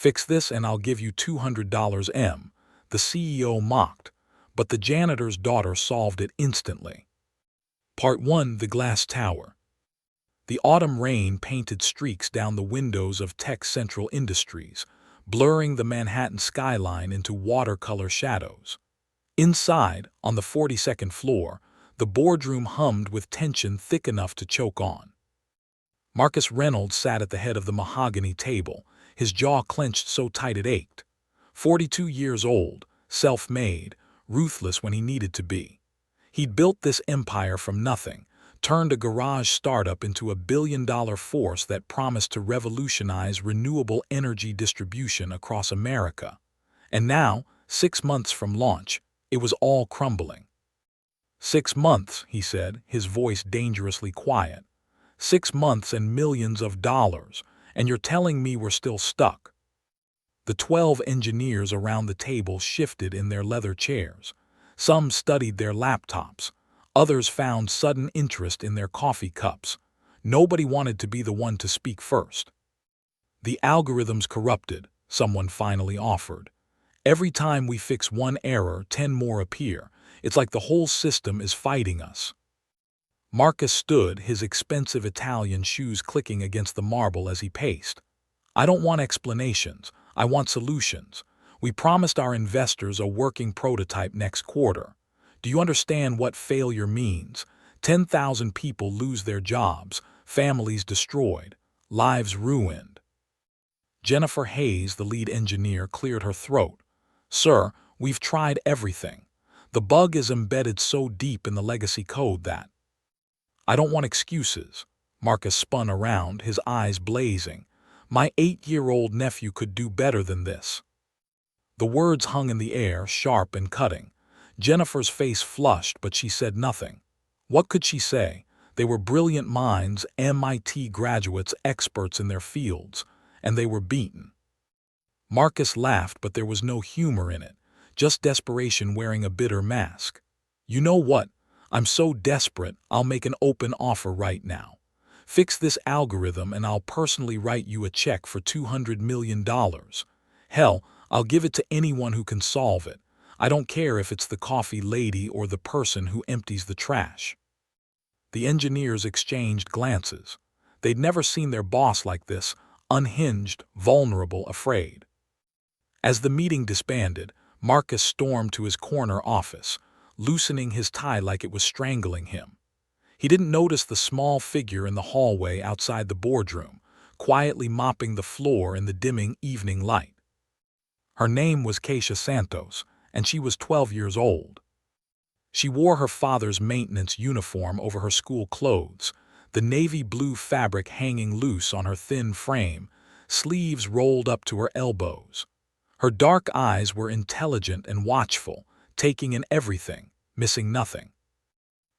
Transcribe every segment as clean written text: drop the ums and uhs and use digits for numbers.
Fix this and I'll give you $200 M, the CEO mocked, but the janitor's daughter solved it instantly. Part 1. The Glass Tower. The autumn rain painted streaks down the windows of Tech Central Industries, blurring the Manhattan skyline into watercolor shadows. Inside, on the 42nd floor, the boardroom hummed with tension thick enough to choke on. Marcus Reynolds sat at the head of the mahogany table, his jaw clenched so tight it ached. 42 years old, self-made, ruthless when he needed to be. He'd built this empire from nothing, turned a garage startup into a billion-dollar force that promised to revolutionize renewable energy distribution across America. And now, 6 months from launch, it was all crumbling. 6 months, he said, his voice dangerously quiet. 6 months and millions of dollars, and you're telling me we're still stuck. The 12 engineers around the table shifted in their leather chairs. Some studied their laptops. Others found sudden interest in their coffee cups. Nobody wanted to be the one to speak first. The algorithm's corrupted, someone finally offered. Every time we fix one error, 10 more appear. It's like the whole system is fighting us. Marcus stood, his expensive Italian shoes clicking against the marble as he paced. I don't want explanations. I want solutions. We promised our investors a working prototype next quarter. Do you understand what failure means? 10,000 people lose their jobs, families destroyed, lives ruined. Jennifer Hayes, the lead engineer, cleared her throat. Sir, we've tried everything. The bug is embedded so deep in the legacy code that... I don't want excuses. Marcus spun around, his eyes blazing. My 8-year-old nephew could do better than this. The words hung in the air, sharp and cutting. Jennifer's face flushed, but she said nothing. What could she say? They were brilliant minds, MIT graduates, experts in their fields, and they were beaten. Marcus laughed, but there was no humor in it, just desperation wearing a bitter mask. You know what? I'm so desperate, I'll make an open offer right now. Fix this algorithm and I'll personally write you a check for $200 million. Hell, I'll give it to anyone who can solve it. I don't care if it's the coffee lady or the person who empties the trash. The engineers exchanged glances. They'd never seen their boss like this, unhinged, vulnerable, afraid. As the meeting disbanded, Marcus stormed to his corner office, loosening his tie like it was strangling him. He didn't notice the small figure in the hallway outside the boardroom, quietly mopping the floor in the dimming evening light. Her name was Keisha Santos, and she was 12 years old. She wore her father's maintenance uniform over her school clothes, the navy blue fabric hanging loose on her thin frame, sleeves rolled up to her elbows. Her dark eyes were intelligent and watchful, taking in everything, missing nothing.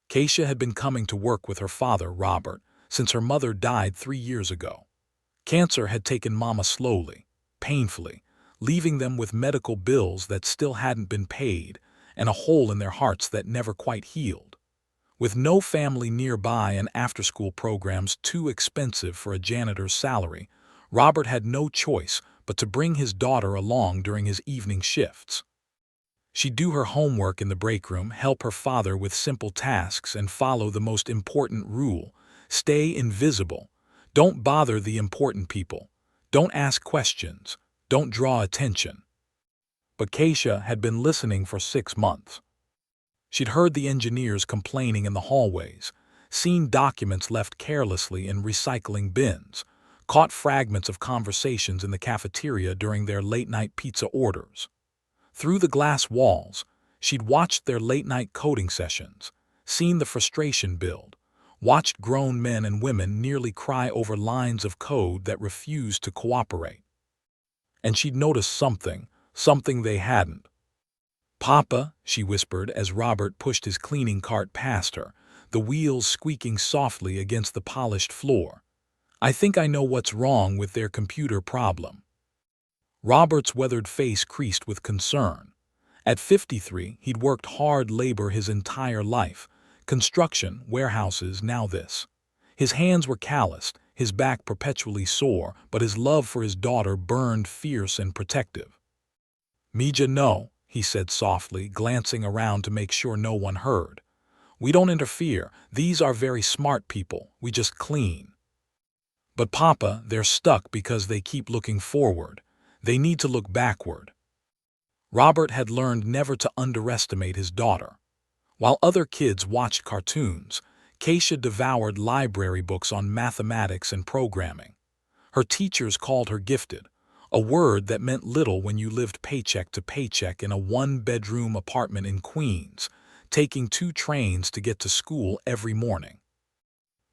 Keisha had been coming to work with her father, Robert, since her mother died 3 years ago. Cancer had taken Mama slowly, painfully, leaving them with medical bills that still hadn't been paid and a hole in their hearts that never quite healed. With no family nearby and after-school programs too expensive for a janitor's salary, Robert had no choice but to bring his daughter along during his evening shifts. She'd do her homework in the break room, help her father with simple tasks, and follow the most important rule: stay invisible. Don't bother the important people. Don't ask questions. Don't draw attention. But Keisha had been listening for 6 months. She'd heard the engineers complaining in the hallways, seen documents left carelessly in recycling bins, caught fragments of conversations in the cafeteria during their late-night pizza orders. Through the glass walls, she'd watched their late-night coding sessions, seen the frustration build, watched grown men and women nearly cry over lines of code that refused to cooperate. And she'd noticed something they hadn't. "Papa," she whispered as Robert pushed his cleaning cart past her, the wheels squeaking softly against the polished floor. "I think I know what's wrong with their computer problem." Robert's weathered face creased with concern. At 53, he'd worked hard labor his entire life. Construction, warehouses, now this. His hands were calloused, his back perpetually sore, but his love for his daughter burned fierce and protective. "Mija, no," he said softly, glancing around to make sure no one heard. "We don't interfere. These are very smart people. We just clean." "But Papa, they're stuck because they keep looking forward. They need to look backward." Robert had learned never to underestimate his daughter. While other kids watched cartoons, Keisha devoured library books on mathematics and programming. Her teachers called her gifted, a word that meant little when you lived paycheck to paycheck in a one-bedroom apartment in Queens, taking 2 trains to get to school every morning.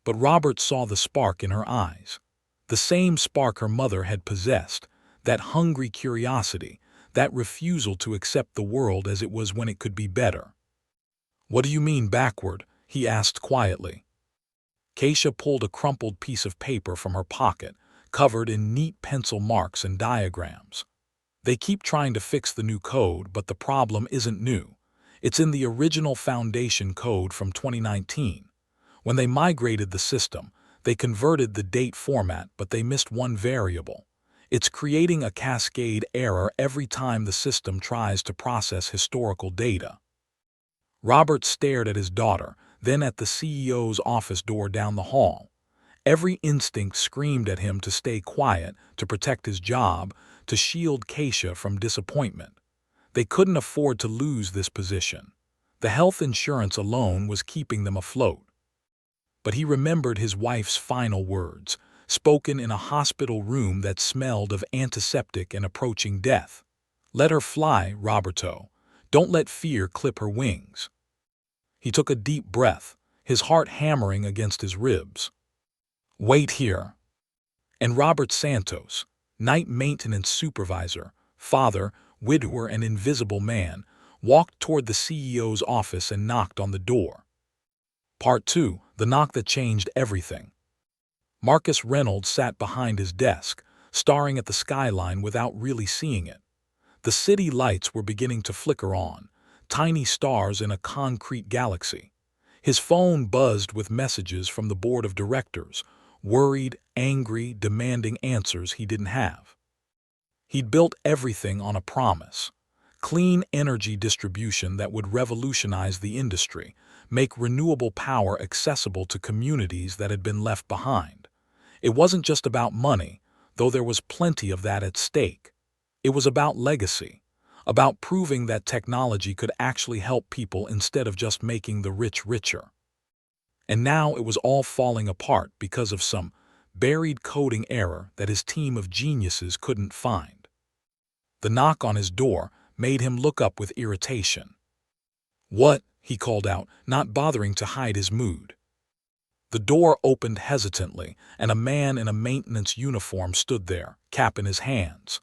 But Robert saw the spark in her eyes, the same spark her mother had possessed, that hungry curiosity, that refusal to accept the world as it was when it could be better. "What do you mean backward?" he asked quietly. Keisha pulled a crumpled piece of paper from her pocket, covered in neat pencil marks and diagrams. "They keep trying to fix the new code, but the problem isn't new. It's in the original foundation code from 2019. When they migrated the system, they converted the date format, but they missed one variable. It's creating a cascade error every time the system tries to process historical data." Robert stared at his daughter, then at the CEO's office door down the hall. Every instinct screamed at him to stay quiet, to protect his job, to shield Keisha from disappointment. They couldn't afford to lose this position. The health insurance alone was keeping them afloat. But he remembered his wife's final words, spoken in a hospital room that smelled of antiseptic and approaching death. "Let her fly, Roberto. Don't let fear clip her wings." He took a deep breath, his heart hammering against his ribs. "Wait here." And Robert Santos, night maintenance supervisor, father, widower, and invisible man, walked toward the CEO's office and knocked on the door. Part 2, the knock that changed everything. Marcus Reynolds sat behind his desk, staring at the skyline without really seeing it. The city lights were beginning to flicker on, tiny stars in a concrete galaxy. His phone buzzed with messages from the board of directors, worried, angry, demanding answers he didn't have. He'd built everything on a promise: clean energy distribution that would revolutionize the industry, make renewable power accessible to communities that had been left behind. It wasn't just about money, though there was plenty of that at stake. It was about legacy, about proving that technology could actually help people instead of just making the rich richer. And now it was all falling apart because of some buried coding error that his team of geniuses couldn't find. The knock on his door made him look up with irritation. "What?" he called out, not bothering to hide his mood. The door opened hesitantly, and a man in a maintenance uniform stood there, cap in his hands.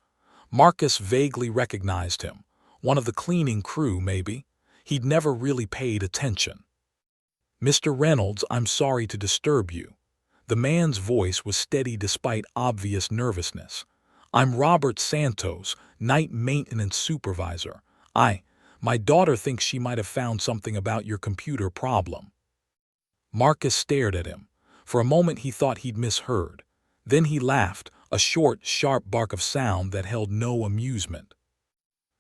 Marcus vaguely recognized him. One of the cleaning crew, maybe. He'd never really paid attention. "Mr. Reynolds, I'm sorry to disturb you." The man's voice was steady despite obvious nervousness. "I'm Robert Santos, night maintenance supervisor. My daughter thinks she might have found something about your computer problem." Marcus stared at him. For a moment he thought he'd misheard. Then he laughed, a short, sharp bark of sound that held no amusement.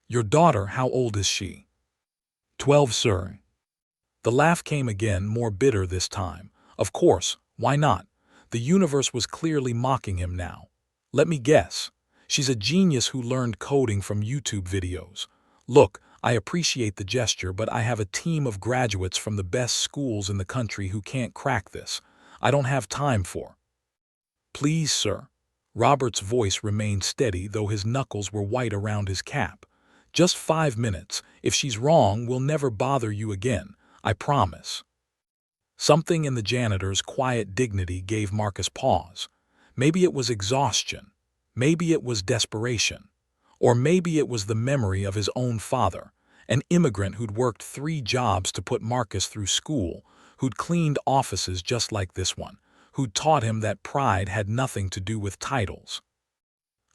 "Your daughter, how old is she?" 12, sir." The laugh came again, more bitter this time. Of course, why not? The universe was clearly mocking him now. "Let me guess. She's a genius who learned coding from YouTube videos. Look, I appreciate the gesture, but I have a team of graduates from the best schools in the country who can't crack this. I don't have time for—" "Please, sir." Robert's voice remained steady, though his knuckles were white around his cap. "Just 5 minutes. If she's wrong, we'll never bother you again. I promise." Something in the janitor's quiet dignity gave Marcus pause. Maybe it was exhaustion. Maybe it was desperation. Or maybe it was the memory of his own father, an immigrant who'd worked 3 jobs to put Marcus through school, who'd cleaned offices just like this one, who'd taught him that pride had nothing to do with titles.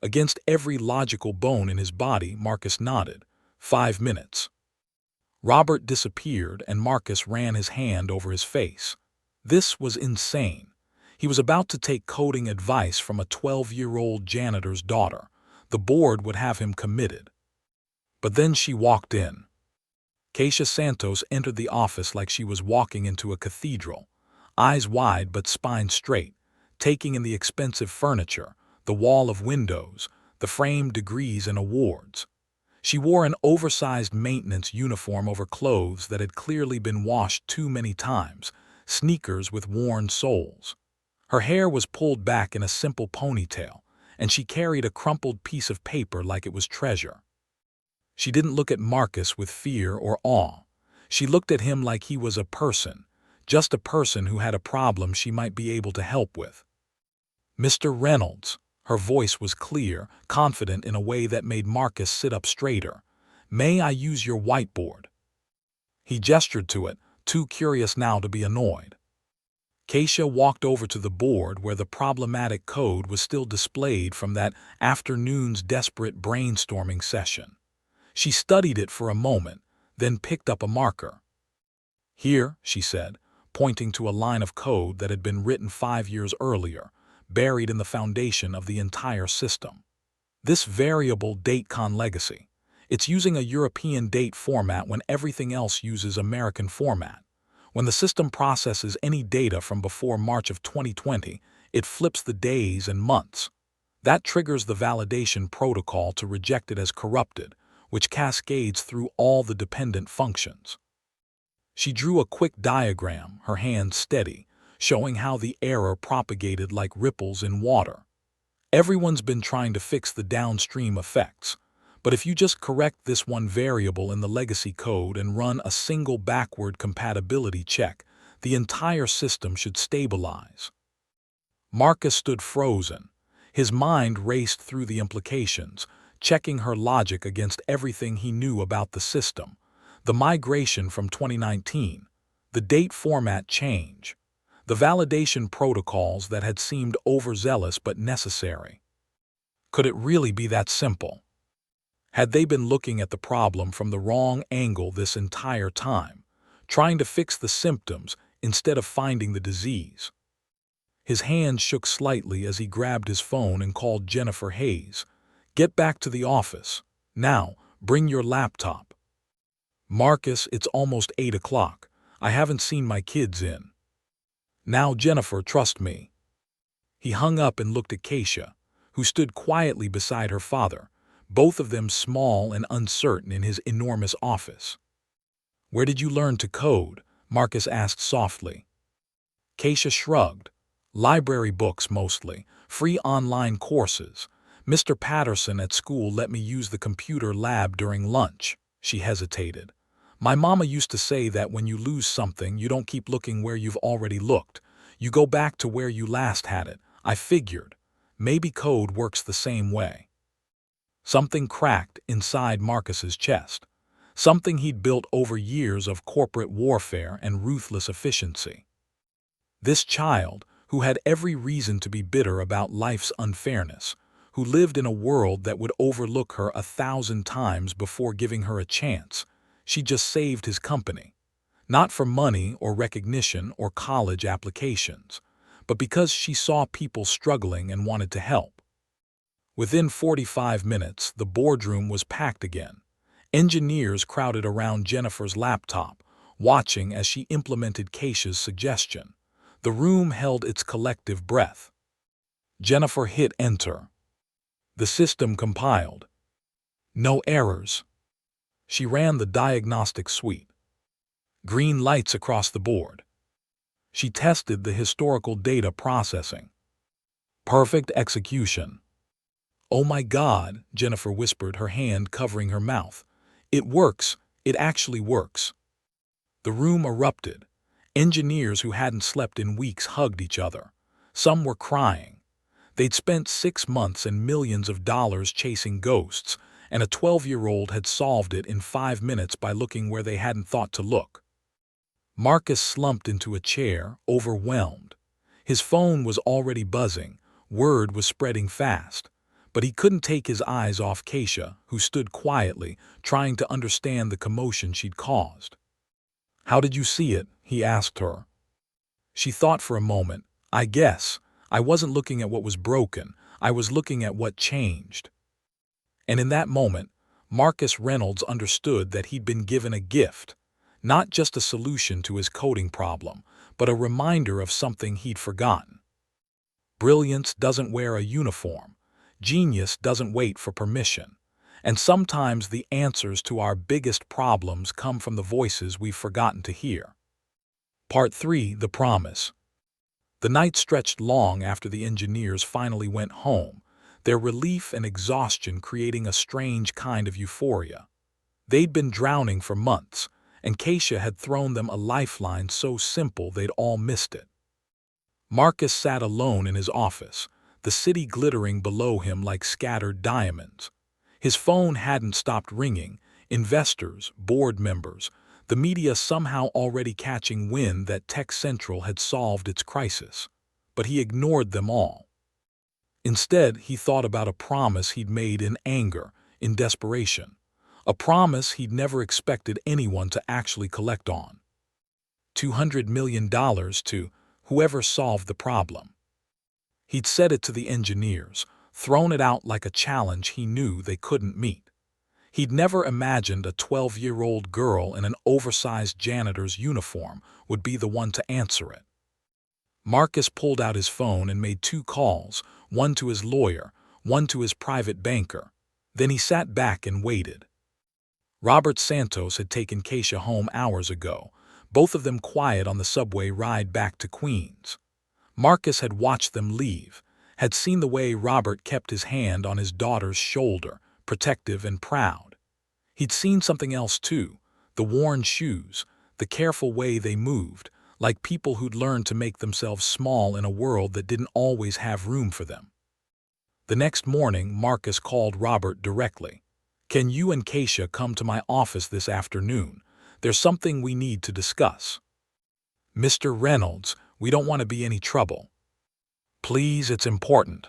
Against every logical bone in his body, Marcus nodded. 5 minutes. Robert disappeared, and Marcus ran his hand over his face. This was insane. He was about to take coding advice from a 12-year-old janitor's daughter. The board would have him committed. But then she walked in. Keisha Santos entered the office like she was walking into a cathedral, eyes wide but spine straight, taking in the expensive furniture, the wall of windows, the framed degrees and awards. She wore an oversized maintenance uniform over clothes that had clearly been washed too many times, sneakers with worn soles. Her hair was pulled back in a simple ponytail, and she carried a crumpled piece of paper like it was treasure. She didn't look at Marcus with fear or awe. She looked at him like he was a person, just a person who had a problem she might be able to help with. "Mr. Reynolds," her voice was clear, confident in a way that made Marcus sit up straighter. "May I use your whiteboard?" He gestured to it, too curious now to be annoyed. Keisha walked over to the board where the problematic code was still displayed from that afternoon's desperate brainstorming session. She studied it for a moment, then picked up a marker. "Here," she said, pointing to a line of code that had been written 5 years earlier, buried in the foundation of the entire system. "This variable datecon legacy. It's using a European date format when everything else uses American format. When the system processes any data from before March of 2020, it flips the days and months. That triggers the validation protocol to reject it as corrupted, which cascades through all the dependent functions." She drew a quick diagram, her hand steady, showing how the error propagated like ripples in water. "Everyone's been trying to fix the downstream effects, but if you just correct this one variable in the legacy code and run a single backward compatibility check, the entire system should stabilize." Marcus stood frozen. His mind raced through the implications, checking her logic against everything he knew about the system. The migration from 2019, the date format change, the validation protocols that had seemed overzealous but necessary. Could it really be that simple? Had they been looking at the problem from the wrong angle this entire time, trying to fix the symptoms instead of finding the disease? His hand shook slightly as he grabbed his phone and called Jennifer Hayes. "Get back to the office. Now, bring your laptop." "Marcus, it's almost 8 o'clock. I haven't seen my kids in." "Now, Jennifer, trust me." He hung up and looked at Keisha, who stood quietly beside her father, both of them small and uncertain in his enormous office. "Where did you learn to code?" Marcus asked softly. Keisha shrugged. "Library books mostly, free online courses. Mr. Patterson at school let me use the computer lab during lunch." She hesitated. "My mama used to say that when you lose something, you don't keep looking where you've already looked. You go back to where you last had it." I figured, maybe code works the same way. Something cracked inside Marcus's chest. Something he'd built over years of corporate warfare and ruthless efficiency. This child, who had every reason to be bitter about life's unfairness, who lived in a world that would overlook her 1,000 times before giving her a chance, she just saved his company. Not for money or recognition or college applications, but because she saw people struggling and wanted to help. Within 45 minutes, the boardroom was packed again. Engineers crowded around Jennifer's laptop, watching as she implemented Keisha's suggestion. The room held its collective breath. Jennifer hit enter. The system compiled. No errors. She ran the diagnostic suite. Green lights across the board. She tested the historical data processing. Perfect execution. "Oh my God," Jennifer whispered, her hand covering her mouth. "It works. It actually works." The room erupted. Engineers who hadn't slept in weeks hugged each other. Some were crying. They'd spent 6 months and millions of dollars chasing ghosts, and a 12-year-old had solved it in 5 minutes by looking where they hadn't thought to look. Marcus slumped into a chair, overwhelmed. His phone was already buzzing, word was spreading fast, but he couldn't take his eyes off Keisha, who stood quietly, trying to understand the commotion she'd caused. "How did you see it?" he asked her. She thought for a moment. I guess I wasn't looking at what was broken, I was looking at what changed. And in that moment, Marcus Reynolds understood that he'd been given a gift, not just a solution to his coding problem, but a reminder of something he'd forgotten. Brilliance doesn't wear a uniform. Genius doesn't wait for permission. And sometimes the answers to our biggest problems come from the voices we've forgotten to hear. Part 3, The Promise. The night stretched long after the engineers finally went home, their relief and exhaustion creating a strange kind of euphoria. They'd been drowning for months, and Keisha had thrown them a lifeline so simple they'd all missed it. Marcus sat alone in his office, the city glittering below him like scattered diamonds. His phone hadn't stopped ringing, investors, board members, the media somehow already catching wind that Tech Central had solved its crisis. But he ignored them all. Instead, he thought about a promise he'd made in anger, in desperation. A promise he'd never expected anyone to actually collect on. $200 million to whoever solved the problem. He'd said it to the engineers, thrown it out like a challenge he knew they couldn't meet. He'd never imagined a 12-year-old girl in an oversized janitor's uniform would be the one to answer it. Marcus pulled out his phone and made 2 calls, one to his lawyer, one to his private banker. Then he sat back and waited. Robert Santos had taken Keisha home hours ago, both of them quiet on the subway ride back to Queens. Marcus had watched them leave, had seen the way Robert kept his hand on his daughter's shoulder, protective and proud. He'd seen something else too, the worn shoes, the careful way they moved, like people who'd learned to make themselves small in a world that didn't always have room for them. The next morning, Marcus called Robert directly. "Can you and Keisha come to my office this afternoon? There's something we need to discuss." "Mr. Reynolds, we don't want to be any trouble." "Please, it's important."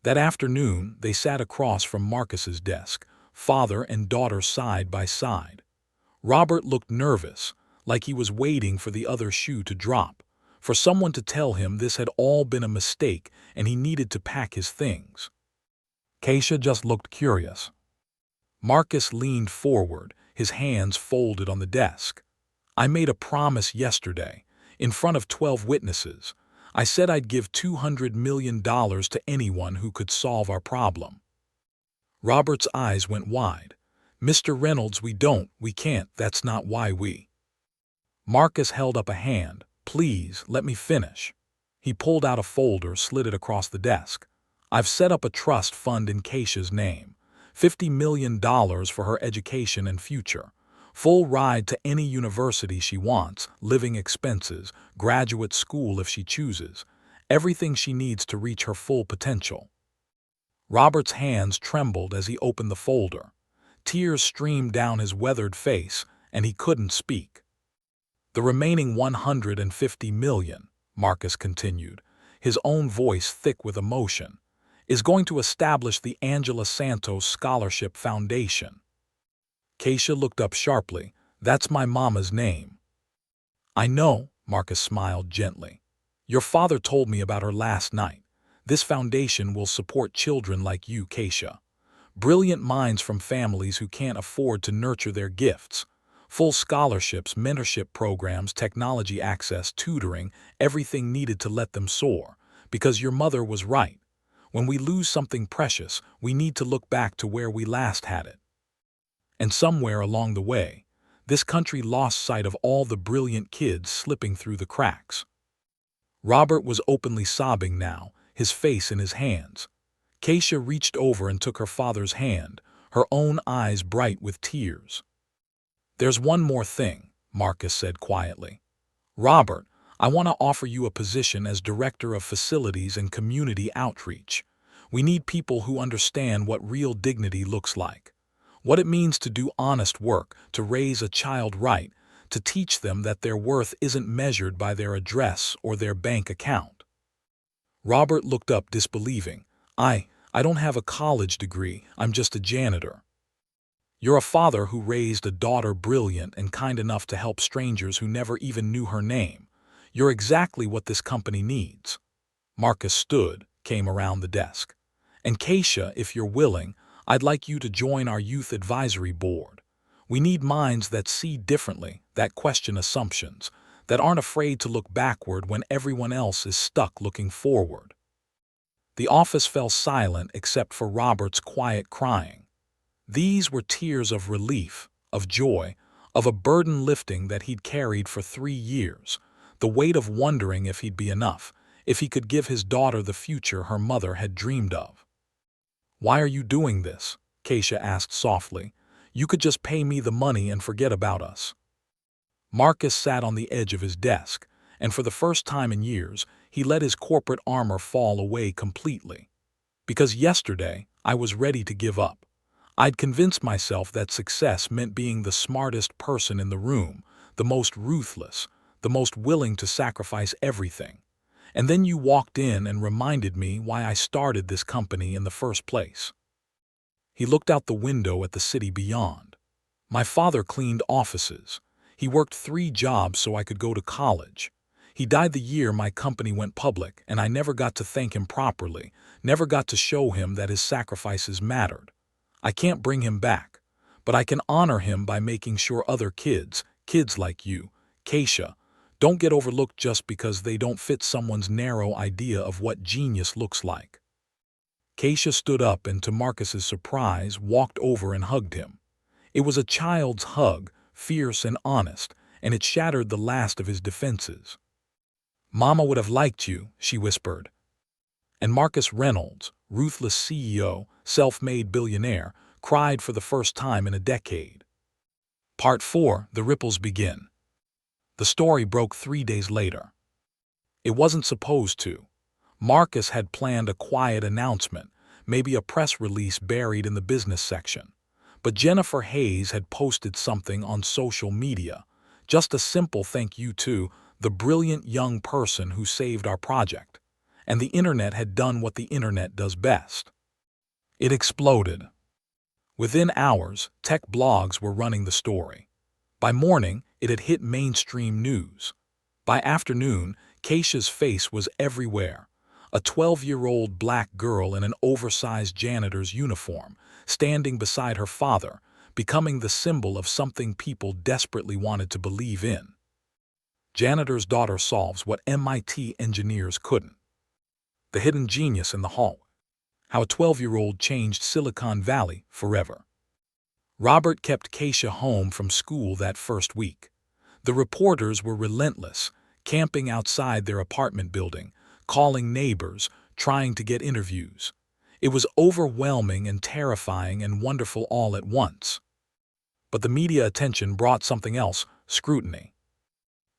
That afternoon, they sat across from Marcus's desk, father and daughter side by side. Robert looked nervous, like he was waiting for the other shoe to drop, for someone to tell him this had all been a mistake and he needed to pack his things. Keisha just looked curious. Marcus leaned forward, his hands folded on the desk. "I made a promise yesterday, in front of 12 witnesses. I said I'd give $200 million to anyone who could solve our problem." Robert's eyes went wide. "Mr. Reynolds, we can't, that's not why we—" Marcus held up a hand. "Please, let me finish." He pulled out a folder, slid it across the desk. "I've set up a trust fund in Keisha's name. $50 million for her education and future. Full ride to any university she wants, living expenses, graduate school if she chooses. Everything she needs to reach her full potential." Robert's hands trembled as he opened the folder. Tears streamed down his weathered face, and he couldn't speak. "The remaining $150 million, Marcus continued, his own voice thick with emotion, is going to establish the Angela Santos Scholarship Foundation." Keisha looked up sharply. "That's my mama's name." "I know," Marcus smiled gently. "Your father told me about her last night. This foundation will support children like you, Keisha. Brilliant minds from families who can't afford to nurture their gifts. Full scholarships, mentorship programs, technology access, tutoring, everything needed to let them soar. Because your mother was right. When we lose something precious, we need to look back to where we last had it. And somewhere along the way, this country lost sight of all the brilliant kids slipping through the cracks." Robert was openly sobbing now, his face in his hands. Keisha reached over and took her father's hand, her own eyes bright with tears. "There's one more thing," Marcus said quietly. "Robert, I want to offer you a position as Director of Facilities and Community Outreach. We need people who understand what real dignity looks like. What it means to do honest work, to raise a child right, to teach them that their worth isn't measured by their address or their bank account." Robert looked up disbelieving. I don't have a college degree, I'm just a janitor." "You're a father who raised a daughter brilliant and kind enough to help strangers who never even knew her name. You're exactly what this company needs." Marcus stood, came around the desk. "And Keisha, if you're willing, I'd like you to join our youth advisory board. We need minds that see differently, that question assumptions, that aren't afraid to look backward when everyone else is stuck looking forward." The office fell silent except for Robert's quiet crying. These were tears of relief, of joy, of a burden lifting that he'd carried for 3 years, the weight of wondering if he'd be enough, if he could give his daughter the future her mother had dreamed of. "Why are you doing this?" Keisha asked softly. "You could just pay me the money and forget about us." Marcus sat on the edge of his desk, and for the first time in years, he let his corporate armor fall away completely. "Because yesterday, I was ready to give up. I'd convinced myself that success meant being the smartest person in the room, the most ruthless, the most willing to sacrifice everything. And then you walked in and reminded me why I started this company in the first place." He looked out the window at the city beyond. "My father cleaned offices. He worked 3 jobs so I could go to college. He died the year my company went public, and I never got to thank him properly, never got to show him that his sacrifices mattered. I can't bring him back, but I can honor him by making sure other kids like you, Keisha, don't get overlooked just because they don't fit someone's narrow idea of what genius looks like." Keisha stood up and, to Marcus's surprise, walked over and hugged him. It was a child's hug, fierce and honest, and it shattered the last of his defenses. "Mama would have liked you," she whispered. And Marcus Reynolds, ruthless CEO, self-made billionaire, cried for the first time in a decade. Part 4, The Ripples Begin. The story broke 3 days later. It wasn't supposed to. Marcus had planned a quiet announcement, maybe a press release buried in the business section. But Jennifer Hayes had posted something on social media, just a simple thank you to the brilliant young person who saved our project. And the internet had done what the internet does best. It exploded. Within hours, tech blogs were running the story. By morning, it had hit mainstream news. By afternoon, Keisha's face was everywhere. A 12-year-old black girl in an oversized janitor's uniform, standing beside her father, becoming the symbol of something people desperately wanted to believe in. Janitor's daughter solves what MIT engineers couldn't. The hidden genius in the hall. How a 12-year-old changed Silicon Valley forever. Robert kept Keisha home from school that first week. The reporters were relentless, camping outside their apartment building, calling neighbors, trying to get interviews. It was overwhelming and terrifying and wonderful all at once. But the media attention brought something else, scrutiny.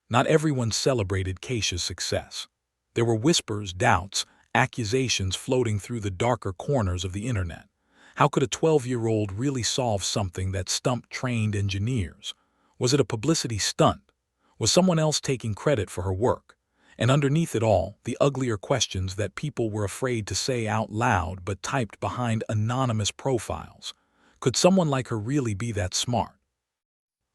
Not everyone celebrated Keisha's success. There were whispers, doubts, accusations floating through the darker corners of the internet. How could a 12-year-old really solve something that stumped trained engineers? Was it a publicity stunt? Was someone else taking credit for her work? And underneath it all, the uglier questions that people were afraid to say out loud but typed behind anonymous profiles. Could someone like her really be that smart?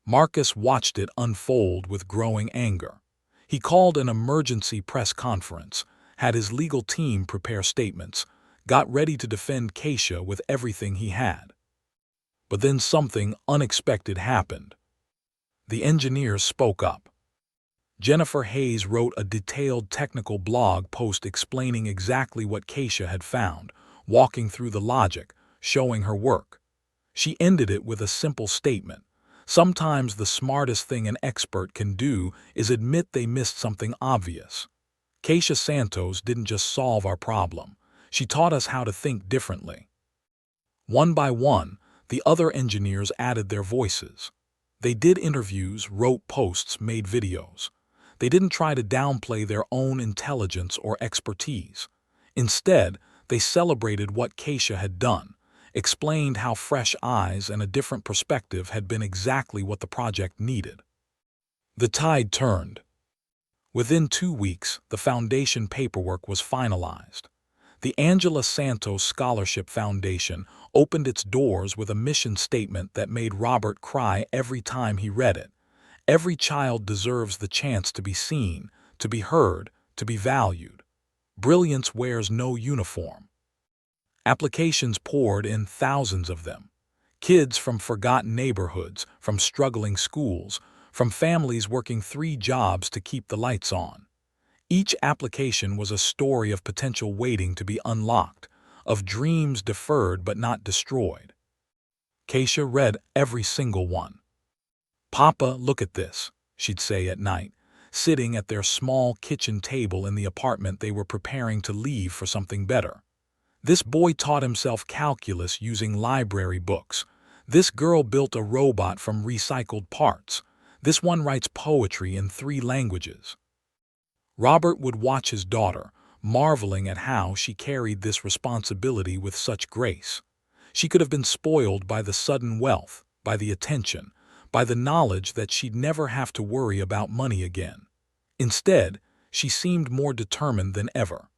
Marcus watched it unfold with growing anger. He called an emergency press conference, had his legal team prepare statements, got ready to defend Keisha with everything he had. But then something unexpected happened. The engineers spoke up. Jennifer Hayes wrote a detailed technical blog post explaining exactly what Keisha had found, walking through the logic, showing her work. She ended it with a simple statement. Sometimes the smartest thing an expert can do is admit they missed something obvious. Keisha Santos didn't just solve our problem. She taught us how to think differently. One by one, the other engineers added their voices. They did interviews, wrote posts, made videos. They didn't try to downplay their own intelligence or expertise. Instead, they celebrated what Keisha had done, explained how fresh eyes and a different perspective had been exactly what the project needed. The tide turned. Within 2 weeks, the foundation paperwork was finalized. The Angela Santos Scholarship Foundation opened its doors with a mission statement that made Robert cry every time he read it. Every child deserves the chance to be seen, to be heard, to be valued. Brilliance wears no uniform. Applications poured in, thousands of them. Kids from forgotten neighborhoods, from struggling schools, from families working 3 jobs to keep the lights on. Each application was a story of potential waiting to be unlocked, of dreams deferred but not destroyed. Keisha read every single one. "Papa, look at this," she'd say at night, sitting at their small kitchen table in the apartment they were preparing to leave for something better. "This boy taught himself calculus using library books. This girl built a robot from recycled parts. This one writes poetry in 3 languages." Robert would watch his daughter, marveling at how she carried this responsibility with such grace. She could have been spoiled by the sudden wealth, by the attention, by the knowledge that she'd never have to worry about money again. Instead, she seemed more determined than ever.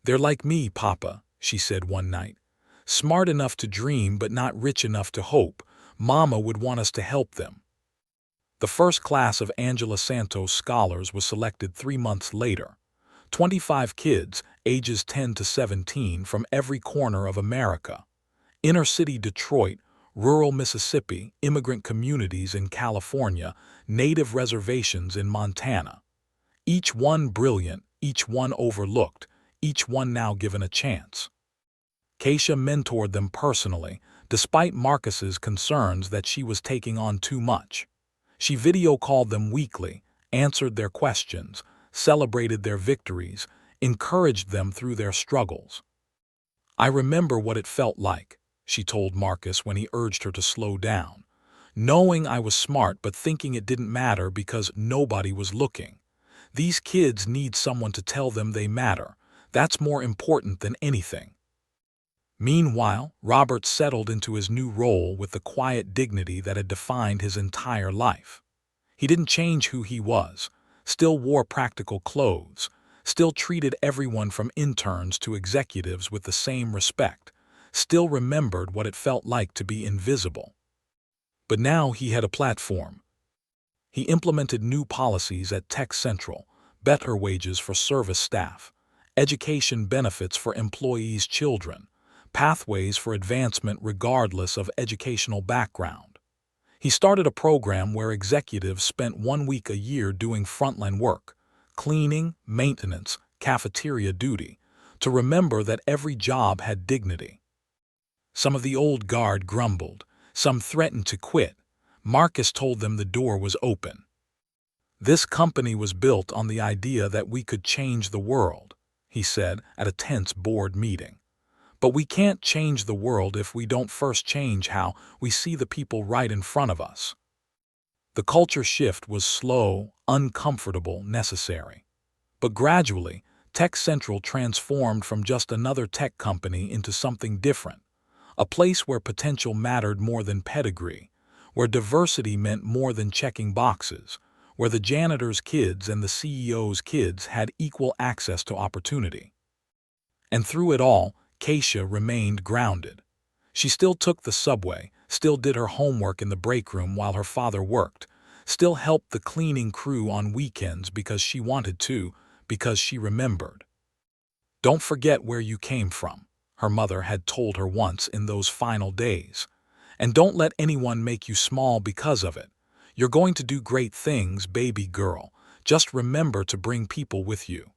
"They're like me, Papa," she said one night. "Smart enough to dream but not rich enough to hope. Mama would want us to help them." The first class of Angela Santos scholars was selected 3 months later. 25 kids, ages 10 to 17, from every corner of America. Inner-city Detroit, rural Mississippi, immigrant communities in California, native reservations in Montana. Each one brilliant, each one overlooked, each one now given a chance. Keisha mentored them personally, despite Marcus's concerns that she was taking on too much. She video-called them weekly, answered their questions, celebrated their victories, encouraged them through their struggles. "I remember what it felt like," she told Marcus when he urged her to slow down. "Knowing I was smart but thinking it didn't matter because nobody was looking. These kids need someone to tell them they matter. That's more important than anything." Meanwhile, Robert settled into his new role with the quiet dignity that had defined his entire life. He didn't change who he was, still wore practical clothes, still treated everyone from interns to executives with the same respect, still remembered what it felt like to be invisible. But now he had a platform. He implemented new policies at Tech Central, better wages for service staff, education benefits for employees' children, pathways for advancement regardless of educational background. He started a program where executives spent 1 week a year doing frontline work, cleaning, maintenance, cafeteria duty, to remember that every job had dignity. Some of the old guard grumbled, some threatened to quit. Marcus told them the door was open. "This company was built on the idea that we could change the world," he said at a tense board meeting. "But we can't change the world if we don't first change how we see the people right in front of us." The culture shift was slow, uncomfortable, necessary. But gradually, Tech Central transformed from just another tech company into something different, a place where potential mattered more than pedigree, where diversity meant more than checking boxes, where the janitor's kids and the CEO's kids had equal access to opportunity. And through it all, Keisha remained grounded. She still took the subway, still did her homework in the break room while her father worked, still helped the cleaning crew on weekends because she wanted to, because she remembered. "Don't forget where you came from," her mother had told her once in those final days. "And don't let anyone make you small because of it. You're going to do great things, baby girl. Just remember to bring people with you."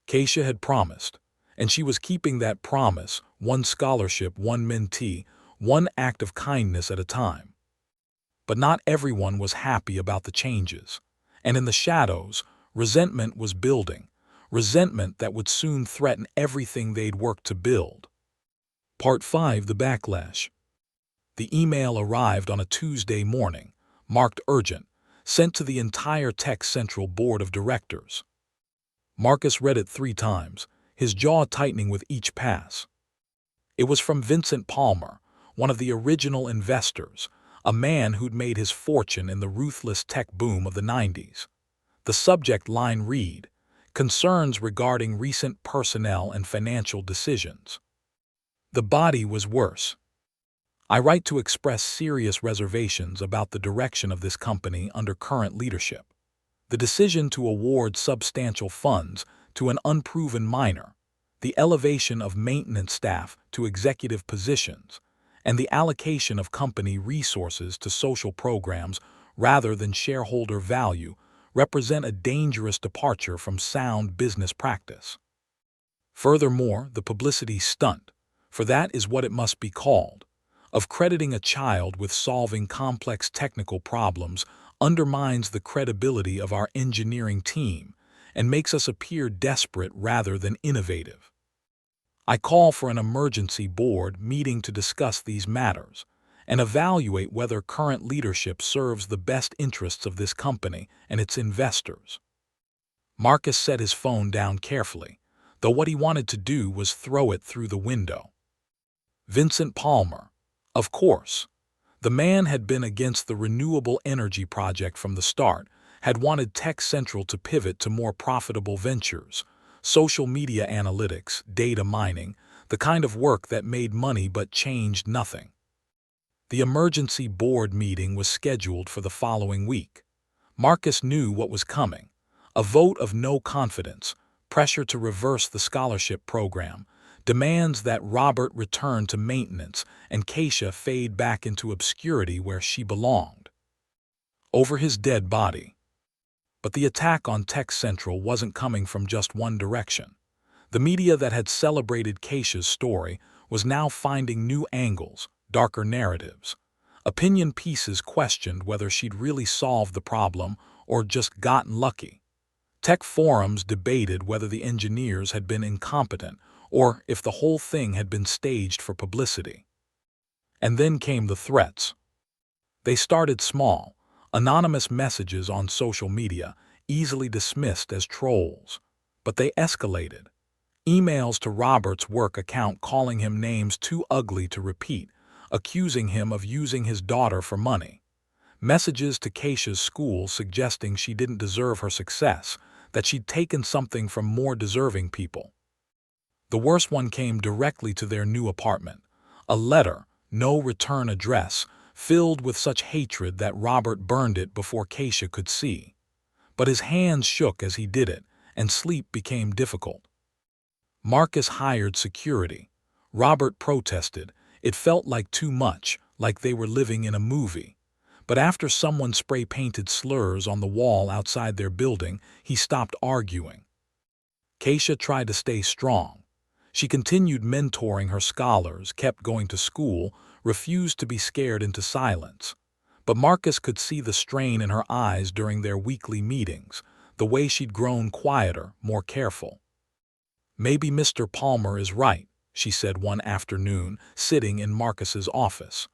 Keisha had promised, and she was keeping that promise, one scholarship, one mentee, one act of kindness at a time. But not everyone was happy about the changes, and in the shadows, resentment was building, resentment that would soon threaten everything they'd worked to build. Part 5: The Backlash. The email arrived on a Tuesday morning, marked urgent, sent to the entire Tech Central Board of Directors. Marcus read it 3 times, his jaw tightening with each pass. It was from Vincent Palmer, one of the original investors, a man who'd made his fortune in the ruthless tech boom of the 90s. The subject line read, "Concerns regarding recent personnel and financial decisions." The body was worse. "I write to express serious reservations about the direction of this company under current leadership. the decision to award substantial funds to an unproven minor, the elevation of maintenance staff to executive positions, and the allocation of company resources to social programs rather than shareholder value represent a dangerous departure from sound business practice. Furthermore, the publicity stunt, for that is what it must be called, of crediting a child with solving complex technical problems undermines the credibility of our engineering team and makes us appear desperate rather than innovative. I call for an emergency board meeting to discuss these matters and evaluate whether current leadership serves the best interests of this company and its investors. Marcus set his phone down carefully, though what he wanted to do was throw it through the window. Vincent Palmer, of course. The man had been against the renewable energy project from the start, had wanted Tech Central to pivot to more profitable ventures, social media analytics, data mining, the kind of work that made money but changed nothing. The emergency board meeting was scheduled for the following week. Marcus knew what was coming: a vote of no confidence, pressure to reverse the scholarship program, demands that Robert return to maintenance and Keisha fade back into obscurity where she belonged. Over his dead body. But the attack on Tech Central wasn't coming from just one direction. The media that had celebrated Keisha's story was now finding new angles, darker narratives. Opinion pieces questioned whether she'd really solved the problem or just gotten lucky. Tech forums debated whether the engineers had been incompetent or if the whole thing had been staged for publicity. And then came the threats. They started small, anonymous messages on social media, easily dismissed as trolls. But they escalated. Emails to Robert's work account calling him names too ugly to repeat, accusing him of using his daughter for money. Messages to Keisha's school suggesting she didn't deserve her success, that she'd taken something from more deserving people. The worst one came directly to their new apartment, a letter, no return address, filled with such hatred that Robert burned it before Keisha could see. But his hands shook as he did it, and sleep became difficult. Marcus hired security. Robert protested. It felt like too much, like they were living in a movie. But after someone spray-painted slurs on the wall outside their building, he stopped arguing. Keisha tried to stay strong. She continued mentoring her scholars, kept going to school, refused to be scared into silence. But Marcus could see the strain in her eyes during their weekly meetings, the way she'd grown quieter, more careful. "Maybe Mr. Palmer is right," she said one afternoon, sitting in Marcus's office.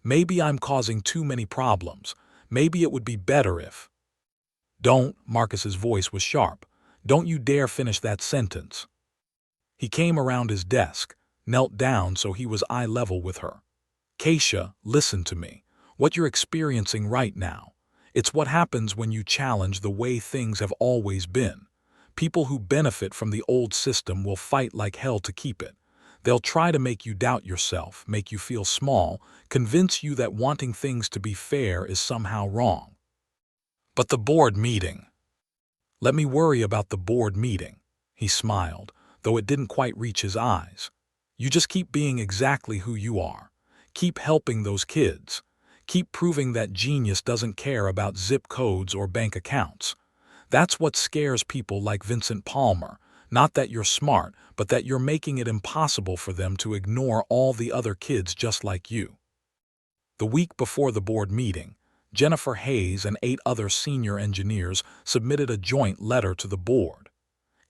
"Maybe I'm causing too many problems. Maybe it would be better if—" "Don't," Marcus's voice was sharp. "Don't you dare finish that sentence." He came around his desk, knelt down so he was eye level with her. "Keisha, listen to me. What you're experiencing right now, it's what happens when you challenge the way things have always been. People who benefit from the old system will fight like hell to keep it. They'll try to make you doubt yourself, make you feel small, convince you that wanting things to be fair is somehow wrong. But the board meeting—" "Let me worry about the board meeting," he smiled, though it didn't quite reach his eyes. "You just keep being exactly who you are. Keep helping those kids. Keep proving that genius doesn't care about zip codes or bank accounts. That's what scares people like Vincent Palmer, not that you're smart, but that you're making it impossible for them to ignore all the other kids just like you." The week before the board meeting, Jennifer Hayes and 8 other senior engineers submitted a joint letter to the board.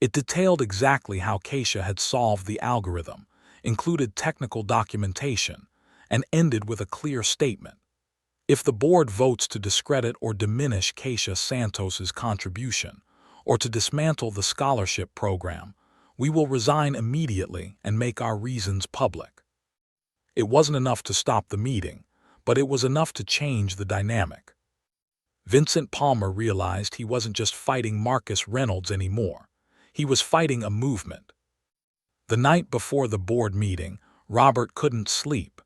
It detailed exactly how Keisha had solved the algorithm, included technical documentation, and ended with a clear statement. If the board votes to discredit or diminish Keisha Santos's contribution, or to dismantle the scholarship program, we will resign immediately and make our reasons public. It wasn't enough to stop the meeting, but it was enough to change the dynamic. Vincent Palmer realized he wasn't just fighting Marcus Reynolds anymore. He was fighting a movement. The night before the board meeting, Robert couldn't sleep.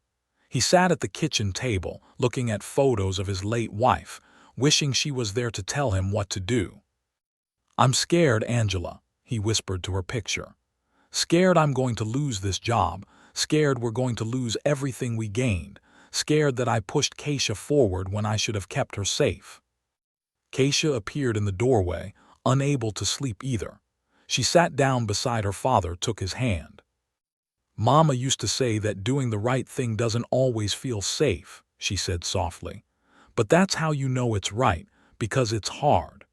He sat at the kitchen table, looking at photos of his late wife, wishing she was there to tell him what to do. "I'm scared, Angela," he whispered to her picture. "Scared I'm going to lose this job, scared we're going to lose everything we gained, scared that I pushed Keisha forward when I should have kept her safe." Keisha appeared in the doorway, unable to sleep either. She sat down beside her father, took his hand. "Mama used to say that doing the right thing doesn't always feel safe," she said softly. "But that's how you know it's right, because it's hard."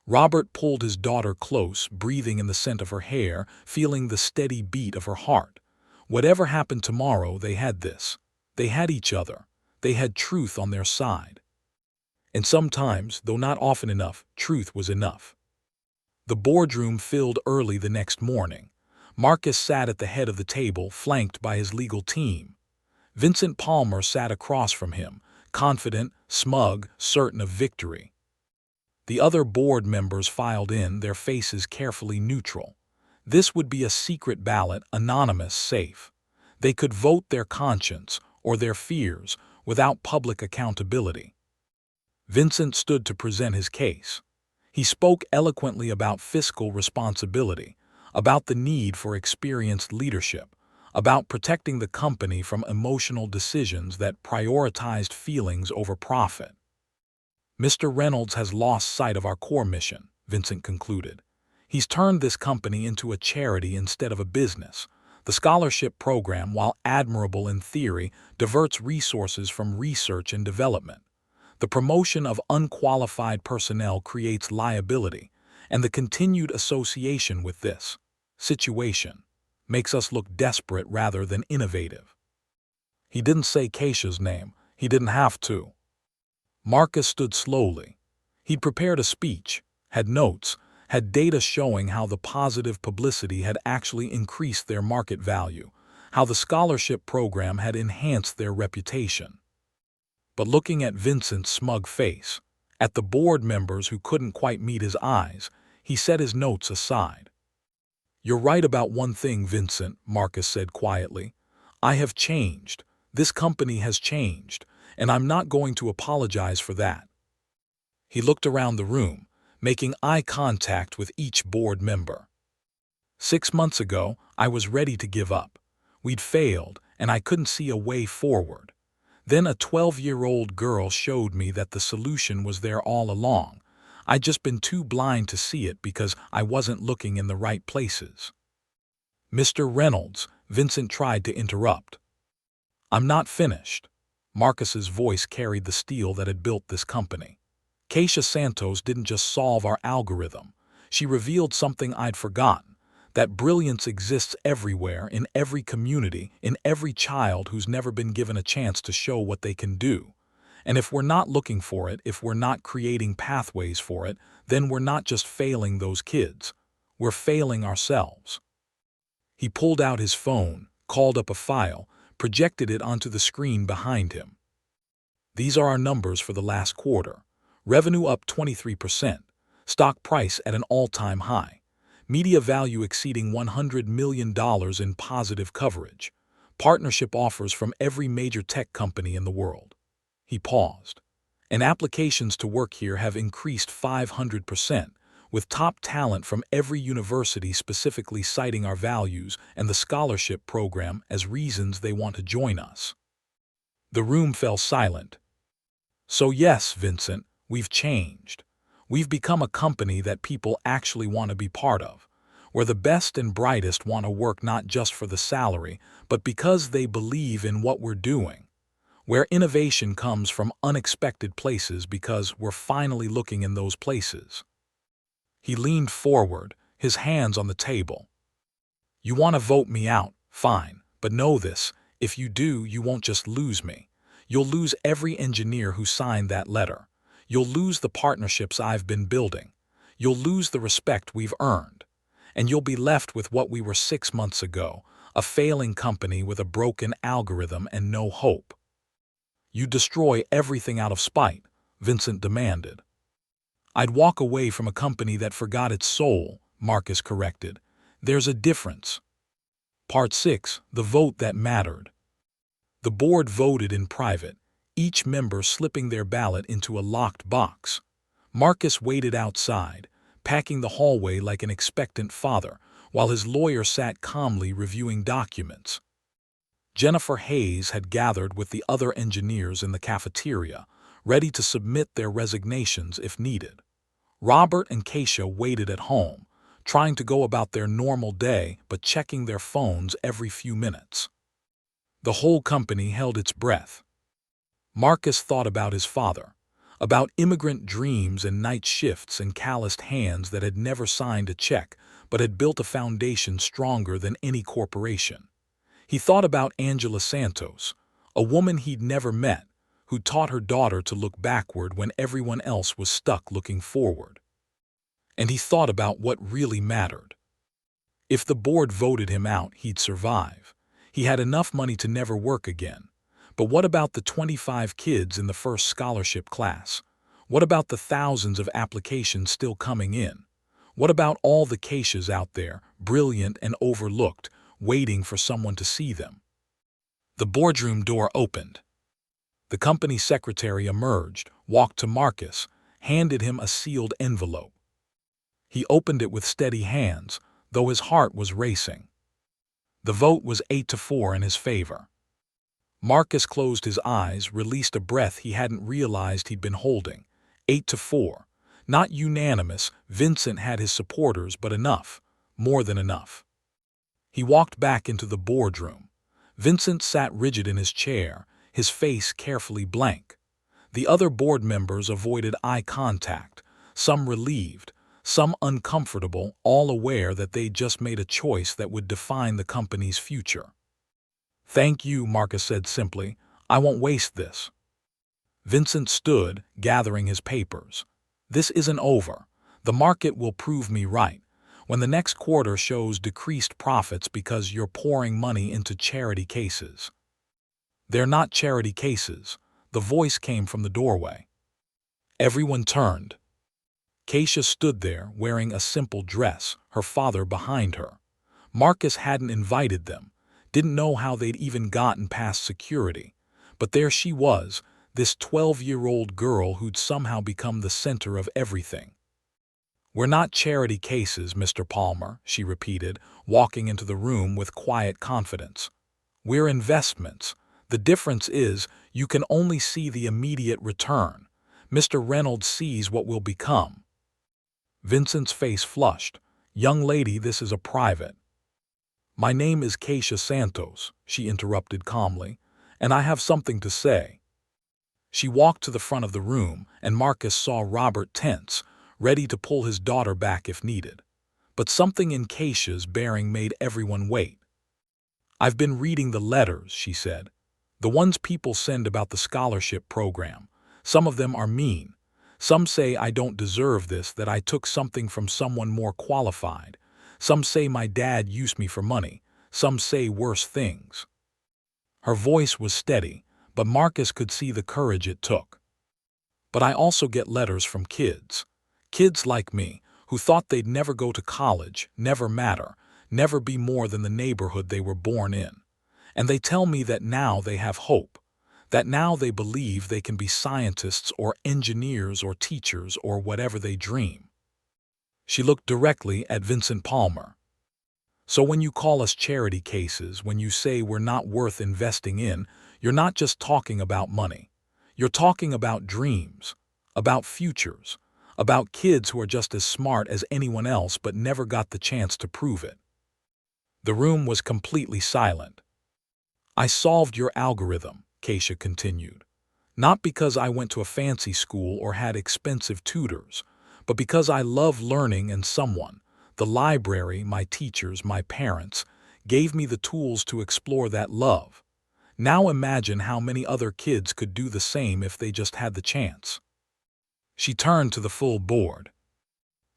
Robert pulled his daughter close, breathing in the scent of her hair, feeling the steady beat of her heart. Whatever happened tomorrow, they had this. They had each other. They had truth on their side. And sometimes, though not often enough, truth was enough. The boardroom filled early the next morning. Marcus sat at the head of the table, flanked by his legal team. Vincent Palmer sat across from him, confident, smug, certain of victory. The other board members filed in, their faces carefully neutral. This would be a secret ballot, anonymous, safe. They could vote their conscience or their fears without public accountability. Vincent stood to present his case. He spoke eloquently about fiscal responsibility, about the need for experienced leadership, about protecting the company from emotional decisions that prioritized feelings over profit. "Mr. Reynolds has lost sight of our core mission," Vincent concluded. "He's turned this company into a charity instead of a business. The scholarship program, while admirable in theory, diverts resources from research and development. The promotion of unqualified personnel creates liability, and the continued association with this situation makes us look desperate rather than innovative." He didn't say Keisha's name. He didn't have to. Marcus stood slowly. He'd prepared a speech, had notes, had data showing how the positive publicity had actually increased their market value, how the scholarship program had enhanced their reputation. But looking at Vincent's smug face, at the board members who couldn't quite meet his eyes, he set his notes aside. "You're right about one thing, Vincent," Marcus said quietly. "I have changed. This company has changed, and I'm not going to apologize for that." He looked around the room, making eye contact with each board member. "6 months ago, I was ready to give up. We'd failed, and I couldn't see a way forward. Then a 12-year-old girl showed me that the solution was there all along. I'd just been too blind to see it because I wasn't looking in the right places." "Mr. Reynolds," Vincent tried to interrupt. "I'm not finished." Marcus's voice carried the steel that had built this company. "Keisha Santos didn't just solve our algorithm. She revealed something I'd forgotten, that brilliance exists everywhere, in every community, in every child who's never been given a chance to show what they can do. And if we're not looking for it, if we're not creating pathways for it, then we're not just failing those kids. We're failing ourselves." He pulled out his phone, called up a file, projected it onto the screen behind him. "These are our numbers for the last quarter. Revenue up 23%. Stock price at an all-time high. Media value exceeding $100 million in positive coverage. Partnership offers from every major tech company in the world." He paused. "And applications to work here have increased 500%, with top talent from every university specifically citing our values and the scholarship program as reasons they want to join us." The room fell silent. "So yes, Vincent, we've changed. We've become a company that people actually want to be part of, where the best and brightest want to work not just for the salary, but because they believe in what we're doing. Where innovation comes from unexpected places because we're finally looking in those places." He leaned forward, his hands on the table. "You want to vote me out, fine, but know this, if you do, you won't just lose me. You'll lose every engineer who signed that letter. You'll lose the partnerships I've been building. You'll lose the respect we've earned. And you'll be left with what we were 6 months ago, a failing company with a broken algorithm and no hope." "You destroy everything out of spite," Vincent demanded. "I'd walk away from a company that forgot its soul," Marcus corrected. "There's a difference." Part 6. The vote that mattered. The board voted in private, each member slipping their ballot into a locked box. Marcus waited outside, packing the hallway like an expectant father, while his lawyer sat calmly reviewing documents. Jennifer Hayes had gathered with the other engineers in the cafeteria, ready to submit their resignations if needed. Robert and Keisha waited at home, trying to go about their normal day but checking their phones every few minutes. The whole company held its breath. Marcus thought about his father, about immigrant dreams and night shifts and calloused hands that had never signed a check but had built a foundation stronger than any corporation. He thought about Angela Santos, a woman he'd never met, who taught her daughter to look backward when everyone else was stuck looking forward. And he thought about what really mattered. If the board voted him out, he'd survive. He had enough money to never work again. But what about the 25 kids in the first scholarship class? What about the thousands of applications still coming in? What about all the Keishas out there, brilliant and overlooked, waiting for someone to see them? The boardroom door opened. The company secretary emerged, walked to Marcus, handed him a sealed envelope. He opened it with steady hands, though his heart was racing. The vote was 8-4 in his favor. Marcus closed his eyes, released a breath he hadn't realized he'd been holding. 8-4. Not unanimous, Vincent had his supporters, but enough, more than enough. He walked back into the boardroom. Vincent sat rigid in his chair, his face carefully blank. The other board members avoided eye contact, some relieved, some uncomfortable, all aware that they'd just made a choice that would define the company's future. "Thank you," Marcus said simply. "I won't waste this." Vincent stood, gathering his papers. "This isn't over. The market will prove me right. When the next quarter shows decreased profits because you're pouring money into charity cases." "They're not charity cases." The voice came from the doorway. Everyone turned. Keisha stood there, wearing a simple dress, her father behind her. Marcus hadn't invited them, didn't know how they'd even gotten past security. But there she was, this 12-year-old girl who'd somehow become the center of everything. "We're not charity cases, Mr. Palmer," she repeated, walking into the room with quiet confidence. "We're investments. The difference is you can only see the immediate return. Mr. Reynolds sees what will become." Vincent's face flushed. "Young lady, this is a private." "My name is Keisha Santos," she interrupted calmly, "and I have something to say." She walked to the front of the room, and Marcus saw Robert tense, ready to pull his daughter back if needed. But something in Keisha's bearing made everyone wait. "I've been reading the letters," she said. "The ones people send about the scholarship program. Some of them are mean. Some say I don't deserve this, that I took something from someone more qualified. Some say my dad used me for money. Some say worse things." Her voice was steady, but Marcus could see the courage it took. "But I also get letters from kids. Kids like me, who thought they'd never go to college, never matter, never be more than the neighborhood they were born in. And they tell me that now they have hope. That now they believe they can be scientists or engineers or teachers or whatever they dream." She looked directly at Vincent Palmer. "So when you call us charity cases, when you say we're not worth investing in, you're not just talking about money. You're talking about dreams, about futures, about kids who are just as smart as anyone else but never got the chance to prove it." The room was completely silent. "I solved your algorithm," Keisha continued. "Not because I went to a fancy school or had expensive tutors, but because I love learning and someone, the library, my teachers, my parents, gave me the tools to explore that love. Now imagine how many other kids could do the same if they just had the chance." She turned to the full board.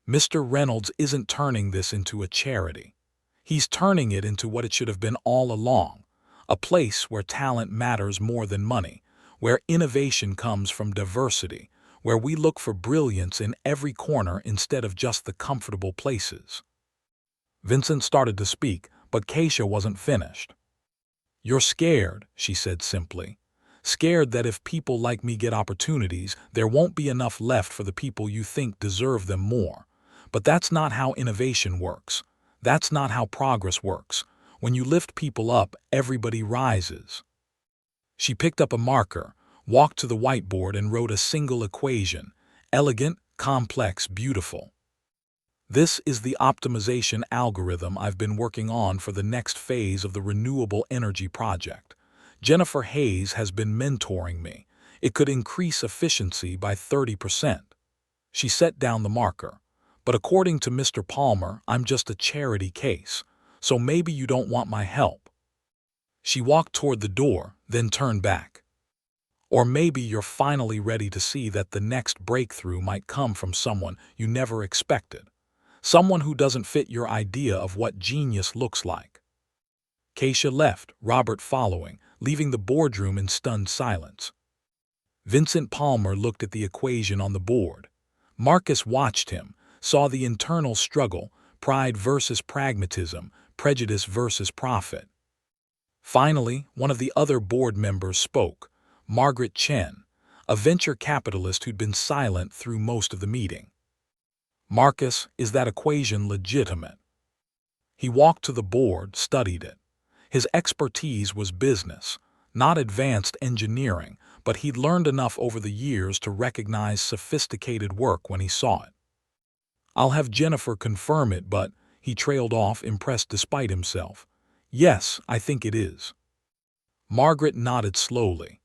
"Mr. Reynolds isn't turning this into a charity. He's turning it into what it should have been all along. A place where talent matters more than money, where innovation comes from diversity, where we look for brilliance in every corner instead of just the comfortable places." Vincent started to speak, but Keisha wasn't finished. "You're scared," she said simply. "Scared that if people like me get opportunities, there won't be enough left for the people you think deserve them more. But that's not how innovation works. That's not how progress works. When you lift people up, everybody rises. She picked up a marker, walked to the whiteboard and wrote a single equation. Elegant, complex, beautiful. This is the optimization algorithm I've been working on for the next phase of the renewable energy project. Jennifer Hayes has been mentoring me. It could increase efficiency by 30%. She set down the marker. But according to Mr. Palmer, I'm just a charity case, so maybe you don't want my help. She walked toward the door, then turned back. Or maybe you're finally ready to see that the next breakthrough might come from someone you never expected. Someone who doesn't fit your idea of what genius looks like. Keisha left, Robert following, leaving the boardroom in stunned silence. Vincent Palmer looked at the equation on the board. Marcus watched him, saw the internal struggle, pride versus pragmatism, prejudice versus profit. Finally, one of the other board members spoke, Margaret Chen, a venture capitalist who'd been silent through most of the meeting. Marcus, is that equation legitimate? He walked to the board, studied it. His expertise was business, not advanced engineering, but he'd learned enough over the years to recognize sophisticated work when he saw it. I'll have Jennifer confirm it, but he trailed off, impressed despite himself. Yes, I think it is. Margaret nodded slowly.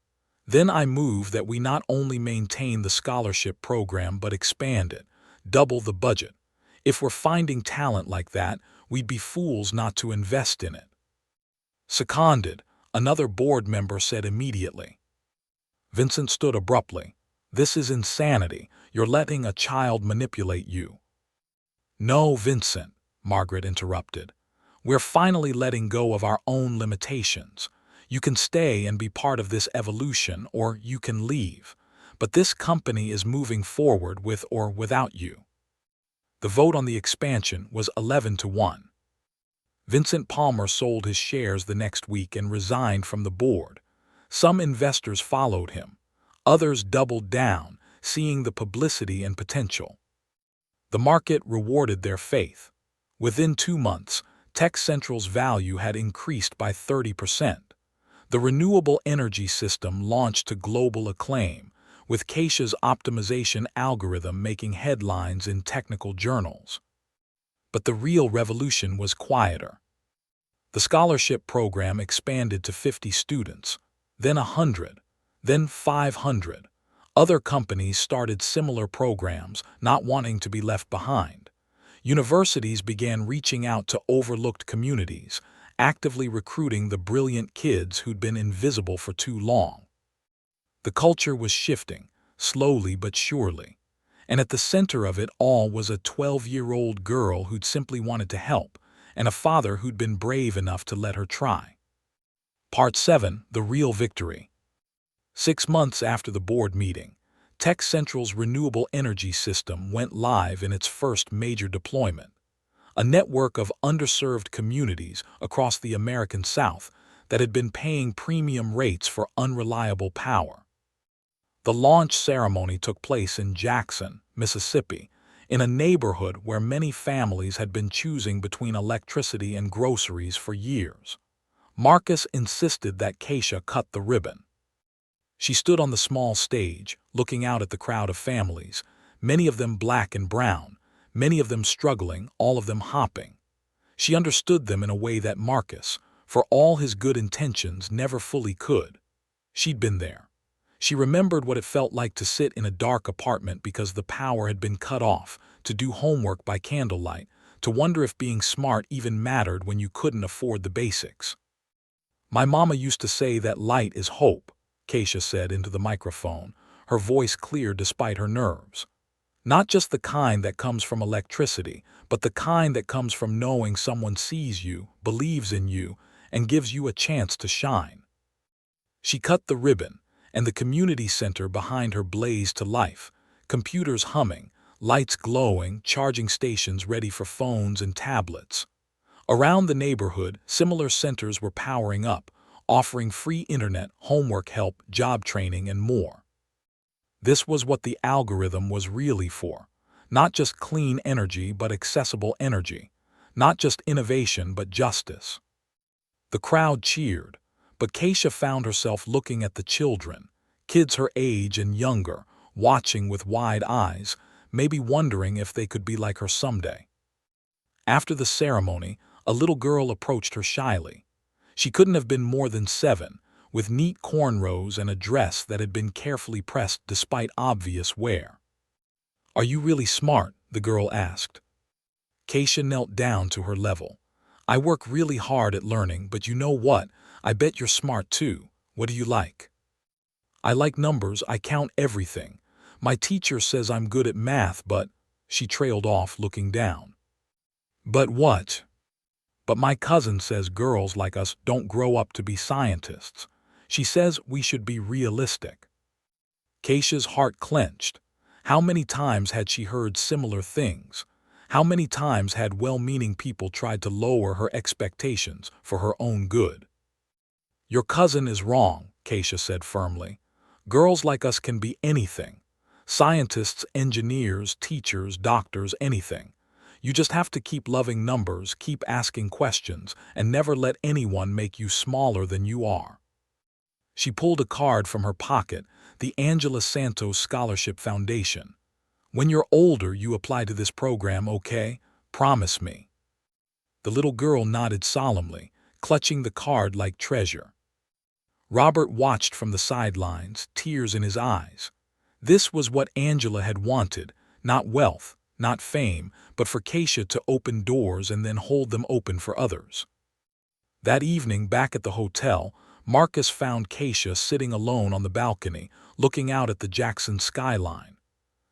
Then I move that we not only maintain the scholarship program but expand it, double the budget. If we're finding talent like that, we'd be fools not to invest in it. Seconded, another board member said immediately. Vincent stood abruptly. This is insanity. You're letting a child manipulate you. No, Vincent, Margaret interrupted. We're finally letting go of our own limitations. You can stay and be part of this evolution, or you can leave. But this company is moving forward with or without you. The vote on the expansion was 11-1. Vincent Palmer sold his shares the next week and resigned from the board. Some investors followed him. Others doubled down, seeing the publicity and potential. The market rewarded their faith. Within 2 months, Tech Central's value had increased by 30%. The renewable energy system launched to global acclaim, with Keisha's optimization algorithm making headlines in technical journals. But the real revolution was quieter. The scholarship program expanded to 50 students, then 100, then 500. Other companies started similar programs, not wanting to be left behind. Universities began reaching out to overlooked communities, actively recruiting the brilliant kids who'd been invisible for too long. The culture was shifting, slowly but surely. And at the center of it all was a 12-year-old girl who'd simply wanted to help, and a father who'd been brave enough to let her try. Part 7, The Real Victory. 6 months after the board meeting, Tech Central's renewable energy system went live in its first major deployment. A network of underserved communities across the American South that had been paying premium rates for unreliable power. The launch ceremony took place in Jackson, Mississippi, in a neighborhood where many families had been choosing between electricity and groceries for years. Marcus insisted that Keisha cut the ribbon. She stood on the small stage, looking out at the crowd of families, many of them black and brown, many of them struggling, all of them hopping. She understood them in a way that Marcus, for all his good intentions, never fully could. She'd been there. She remembered what it felt like to sit in a dark apartment because the power had been cut off, to do homework by candlelight, to wonder if being smart even mattered when you couldn't afford the basics. My mama used to say that light is hope, Keisha said into the microphone, her voice clear despite her nerves. Not just the kind that comes from electricity, but the kind that comes from knowing someone sees you, believes in you, and gives you a chance to shine. She cut the ribbon, and the community center behind her blazed to life, computers humming, lights glowing, charging stations ready for phones and tablets. Around the neighborhood, similar centers were powering up, offering free internet, homework help, job training, and more. This was what the algorithm was really for. Not just clean energy, but accessible energy. Not just innovation, but justice. The crowd cheered, but Keisha found herself looking at the children, kids her age and younger, watching with wide eyes, maybe wondering if they could be like her someday. After the ceremony, a little girl approached her shyly. She couldn't have been more than 7, with neat cornrows and a dress that had been carefully pressed despite obvious wear. "Are you really smart?" the girl asked. Keisha knelt down to her level. "I work really hard at learning, but you know what? I bet you're smart too. What do you like?" "I like numbers, I count everything. My teacher says I'm good at math, but—" She trailed off, looking down. "But what?" "But my cousin says girls like us don't grow up to be scientists. She says we should be realistic." Keisha's heart clenched. How many times had she heard similar things? How many times had well-meaning people tried to lower her expectations for her own good? "Your cousin is wrong," Keisha said firmly. "Girls like us can be anything. Scientists, engineers, teachers, doctors, anything. You just have to keep loving numbers, keep asking questions, and never let anyone make you smaller than you are." She pulled a card from her pocket, the Angela Santos Scholarship Foundation. "When you're older, you apply to this program, okay? Promise me." The little girl nodded solemnly, clutching the card like treasure. Robert watched from the sidelines, tears in his eyes. This was what Angela had wanted, not wealth, not fame, but for Keisha to open doors and then hold them open for others. That evening, back at the hotel, Marcus found Keisha sitting alone on the balcony, looking out at the Jackson skyline.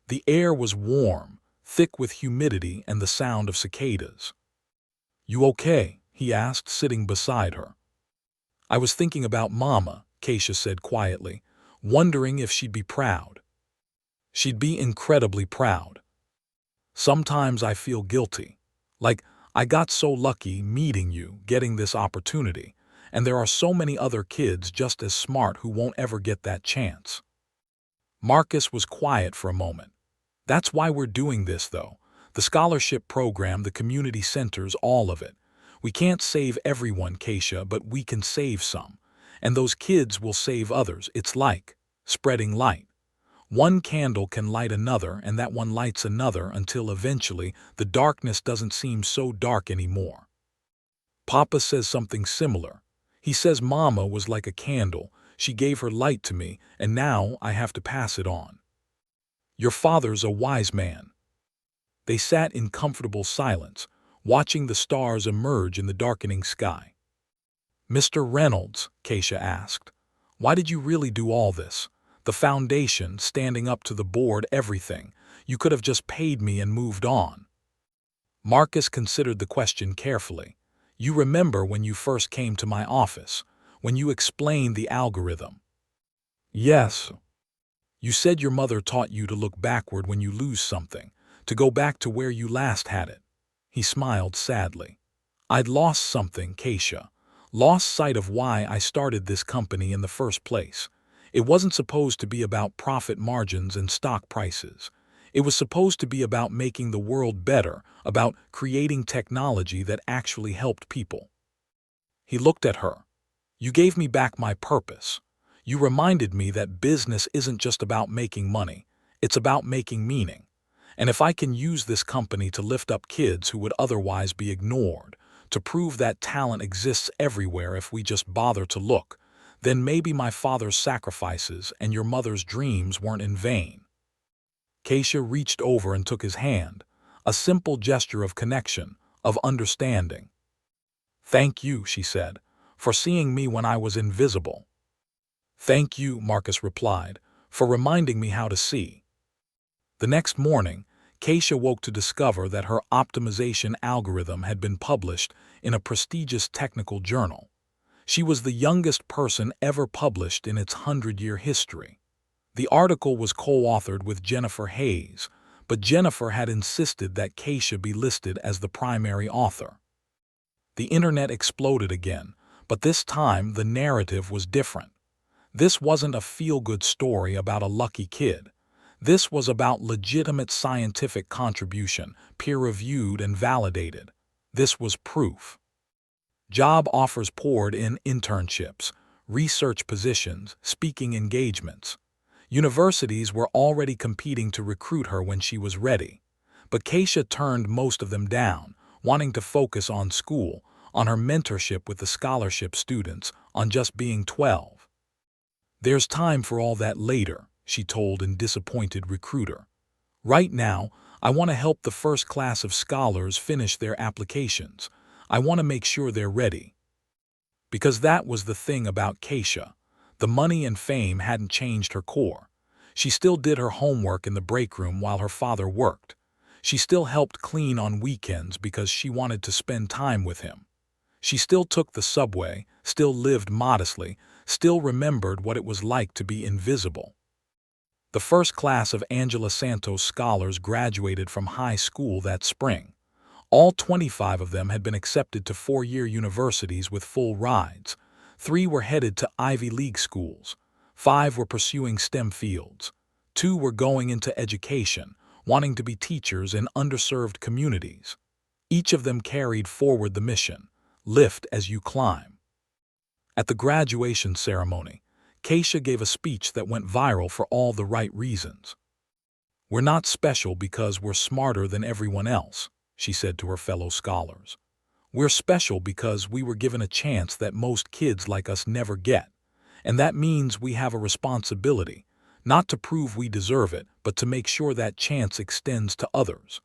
The air was warm, thick with humidity and the sound of cicadas. "You okay?" he asked, sitting beside her. "I was thinking about Mama," Keisha said quietly, wondering if she'd be proud. "She'd be incredibly proud. Sometimes I feel guilty. Like, I got so lucky meeting you, getting this opportunity, and there are so many other kids just as smart who won't ever get that chance." Marcus was quiet for a moment. "That's why we're doing this, though. The scholarship program, the community centers, all of it. We can't save everyone, Keisha, but we can save some. And those kids will save others. It's like spreading light. One candle can light another, and that one lights another until eventually the darkness doesn't seem so dark anymore." Papa says something similar. He says Mama was like a candle. She gave her light to me, and now I have to pass it on. "Your father's a wise man." They sat in comfortable silence, watching the stars emerge in the darkening sky. "Mr. Reynolds," Keisha asked, "why did you really do all this? The foundation, standing up to the board, everything. You could have just paid me and moved on." Marcus considered the question carefully. "You remember when you first came to my office, when you explained the algorithm?" "Yes." "You said your mother taught you to look backward when you lose something, to go back to where you last had it." He smiled sadly. "I'd lost something, Keisha. Lost sight of why I started this company in the first place. It wasn't supposed to be about profit margins and stock prices. It was supposed to be about making the world better, about creating technology that actually helped people." He looked at her. "You gave me back my purpose. You reminded me that business isn't just about making money. It's about making meaning. And if I can use this company to lift up kids who would otherwise be ignored, to prove that talent exists everywhere if we just bother to look, then maybe my father's sacrifices and your mother's dreams weren't in vain." Keisha reached over and took his hand, a simple gesture of connection, of understanding. "Thank you," she said, "for seeing me when I was invisible." "Thank you," Marcus replied, "for reminding me how to see." The next morning, Keisha woke to discover that her optimization algorithm had been published in a prestigious technical journal. She was the youngest person ever published in its 100-year history. The article was co-authored with Jennifer Hayes, but Jennifer had insisted that Keisha be listed as the primary author. The internet exploded again, but this time the narrative was different. This wasn't a feel-good story about a lucky kid. This was about legitimate scientific contribution, peer-reviewed and validated. This was proof. Job offers poured in internships, research positions, speaking engagements. Universities were already competing to recruit her when she was ready. But Keisha turned most of them down, wanting to focus on school, on her mentorship with the scholarship students, on just being 12. "There's time for all that later," she told a disappointed recruiter. "Right now, I want to help the first class of scholars finish their applications. I want to make sure they're ready." Because that was the thing about Keisha. The money and fame hadn't changed her core. She still did her homework in the break room while her father worked. She still helped clean on weekends because she wanted to spend time with him. She still took the subway, still lived modestly, still remembered what it was like to be invisible. The first class of Angela Santos scholars graduated from high school that spring. All 25 of them had been accepted to four-year universities with full rides. 3 were headed to Ivy League schools. 5 were pursuing STEM fields. 2 were going into education, wanting to be teachers in underserved communities. Each of them carried forward the mission: lift as you climb. At the graduation ceremony, Keisha gave a speech that went viral for all the right reasons. "We're not special because we're smarter than everyone else," she said to her fellow scholars. "We're special because we were given a chance that most kids like us never get. And that means we have a responsibility, not to prove we deserve it, but to make sure that chance extends to others.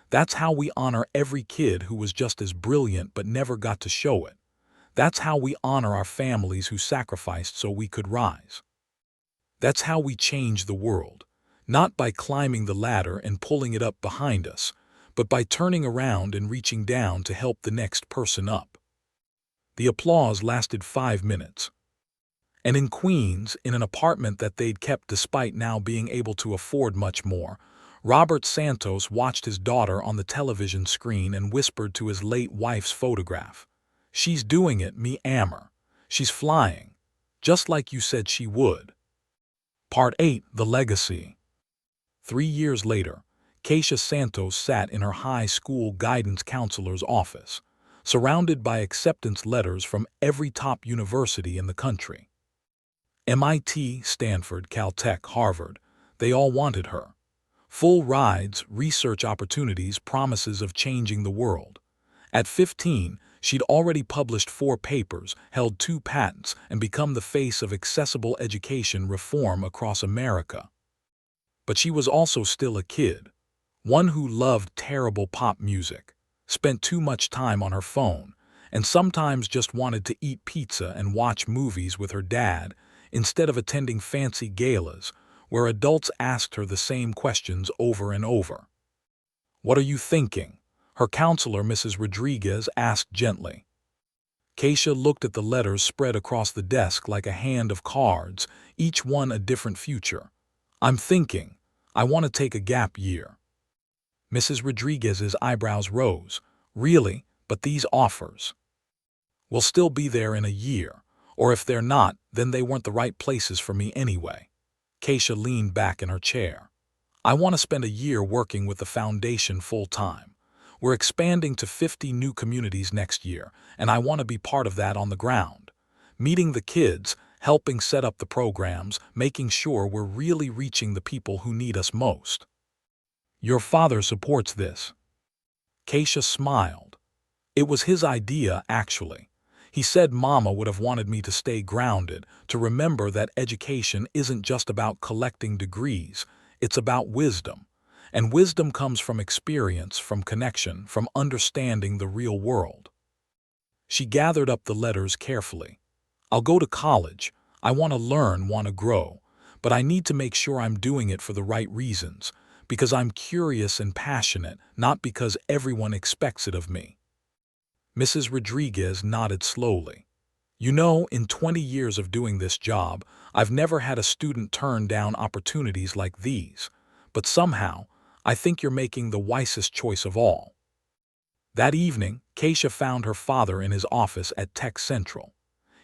That's how we honor every kid who was just as brilliant but never got to show it. That's how we honor our families who sacrificed so we could rise. That's how we change the world, not by climbing the ladder and pulling it up behind us, but by turning around and reaching down to help the next person up." The applause lasted 5 minutes. And in Queens, in an apartment that they'd kept despite now being able to afford much more, Robert Santos watched his daughter on the television screen and whispered to his late wife's photograph, "She's doing it, me Amber. She's flying, just like you said she would." Part 8: The Legacy. 3 years later, Keisha Santos sat in her high school guidance counselor's office, surrounded by acceptance letters from every top university in the country. MIT, Stanford, Caltech, Harvard, they all wanted her. Full rides, research opportunities, promises of changing the world. At 15, she'd already published 4 papers, held 2 patents, and become the face of accessible education reform across America. But she was also still a kid, one who loved terrible pop music, spent too much time on her phone, and sometimes just wanted to eat pizza and watch movies with her dad instead of attending fancy galas where adults asked her the same questions over and over. "What are you thinking?" her counselor, Mrs. Rodriguez, asked gently. Keisha looked at the letters spread across the desk like a hand of cards, each one a different future. "I'm thinking, I want to take a gap year." Mrs. Rodriguez's eyebrows rose. "Really? But these offers will still be there in a year, or if they're not, then they weren't the right places for me anyway." Keisha leaned back in her chair. "I want to spend a year working with the foundation full-time. We're expanding to 50 new communities next year, and I want to be part of that on the ground. Meeting the kids, helping set up the programs, making sure we're really reaching the people who need us most." "Your father supports this." Keisha smiled. "It was his idea, actually. He said Mama would have wanted me to stay grounded, to remember that education isn't just about collecting degrees, it's about wisdom. And wisdom comes from experience, from connection, from understanding the real world." She gathered up the letters carefully. "I'll go to college. I want to learn, want to grow. But I need to make sure I'm doing it for the right reasons, because I'm curious and passionate, not because everyone expects it of me." Mrs. Rodriguez nodded slowly. "You know, in 20 years of doing this job, I've never had a student turn down opportunities like these. But somehow, I think you're making the wisest choice of all." That evening, Keisha found her father in his office at Tech Central.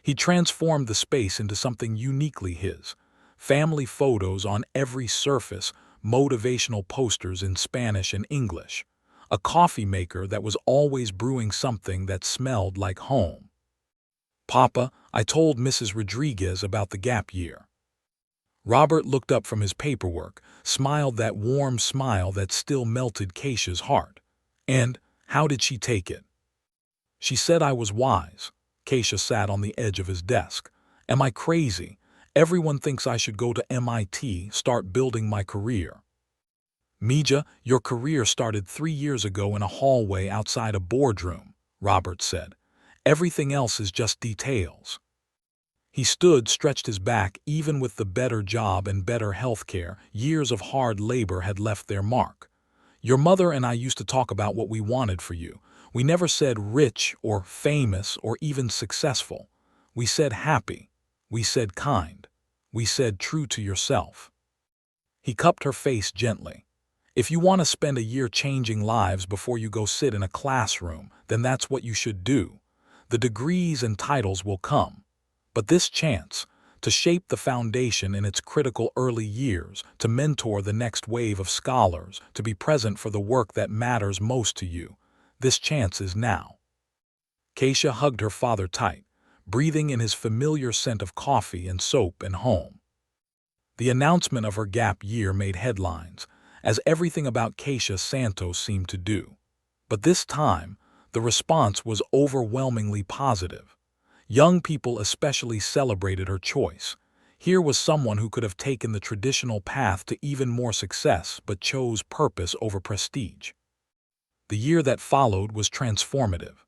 He transformed the space into something uniquely his. Family photos on every surface, motivational posters in Spanish and English, a coffee maker that was always brewing something that smelled like home. "Papa, I told Mrs. Rodriguez about the gap year." Robert looked up from his paperwork, smiled that warm smile that still melted Keisha's heart. "And how did she take it?" "She said I was wise." Keisha sat on the edge of his desk. "Am I crazy? Everyone thinks I should go to MIT, start building my career." "Mija, your career started 3 years ago in a hallway outside a boardroom," Robert said. "Everything else is just details." He stood, stretched his back. Even with the better job and better health care, years of hard labor had left their mark. "Your mother and I used to talk about what we wanted for you. We never said rich or famous or even successful. We said happy. We said kind. We said true to yourself." He cupped her face gently. "If you want to spend a year changing lives before you go sit in a classroom, then that's what you should do. The degrees and titles will come. But this chance, to shape the foundation in its critical early years, to mentor the next wave of scholars, to be present for the work that matters most to you, this chance is now." Keisha hugged her father tight, breathing in his familiar scent of coffee and soap and home. The announcement of her gap year made headlines, as everything about Keisha Santos seemed to do. But this time, the response was overwhelmingly positive. Young people especially celebrated her choice. Here was someone who could have taken the traditional path to even more success but chose purpose over prestige. The year that followed was transformative.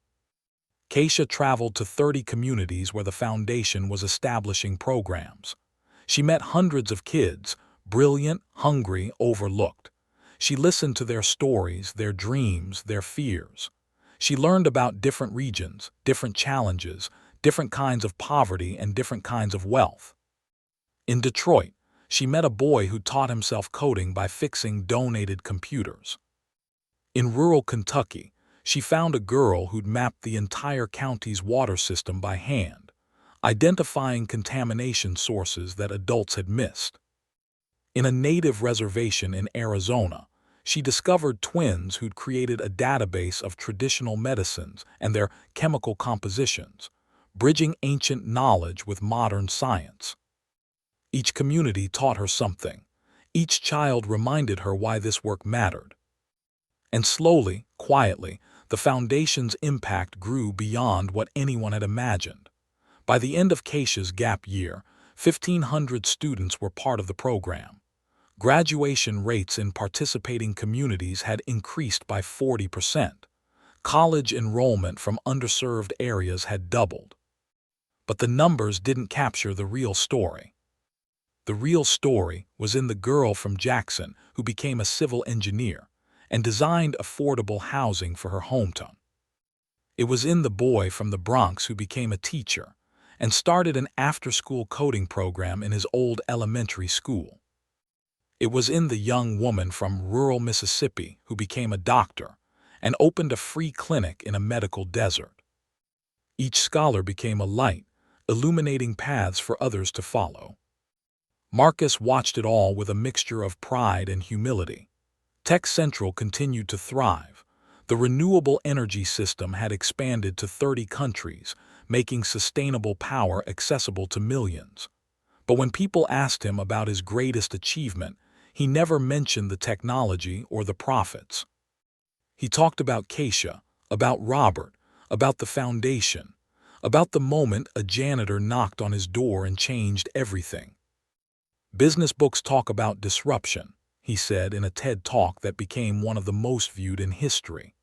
Keisha traveled to 30 communities where the foundation was establishing programs. She met hundreds of kids, brilliant, hungry, overlooked. She listened to their stories, their dreams, their fears. She learned about different regions, different challenges, different kinds of poverty and different kinds of wealth. In Detroit, she met a boy who taught himself coding by fixing donated computers. In rural Kentucky, she found a girl who'd mapped the entire county's water system by hand, identifying contamination sources that adults had missed. In a native reservation in Arizona, she discovered twins who'd created a database of traditional medicines and their chemical compositions, bridging ancient knowledge with modern science. Each community taught her something. Each child reminded her why this work mattered. And slowly, quietly, the foundation's impact grew beyond what anyone had imagined. By the end of Keisha's gap year, 1,500 students were part of the program. Graduation rates in participating communities had increased by 40%. College enrollment from underserved areas had doubled. But the numbers didn't capture the real story. The real story was in the girl from Jackson who became a civil engineer and designed affordable housing for her hometown. It was in the boy from the Bronx who became a teacher and started an after-school coding program in his old elementary school. It was in the young woman from rural Mississippi who became a doctor and opened a free clinic in a medical desert. Each scholar became a light, illuminating paths for others to follow. Marcus watched it all with a mixture of pride and humility. Tech Central continued to thrive. The renewable energy system had expanded to 30 countries, making sustainable power accessible to millions. But when people asked him about his greatest achievement, he never mentioned the technology or the profits. He talked about Keisha, about Robert, about the foundation, about the moment a janitor knocked on his door and changed everything. "Business books talk about disruption," he said in a TED Talk that became one of the most viewed in history.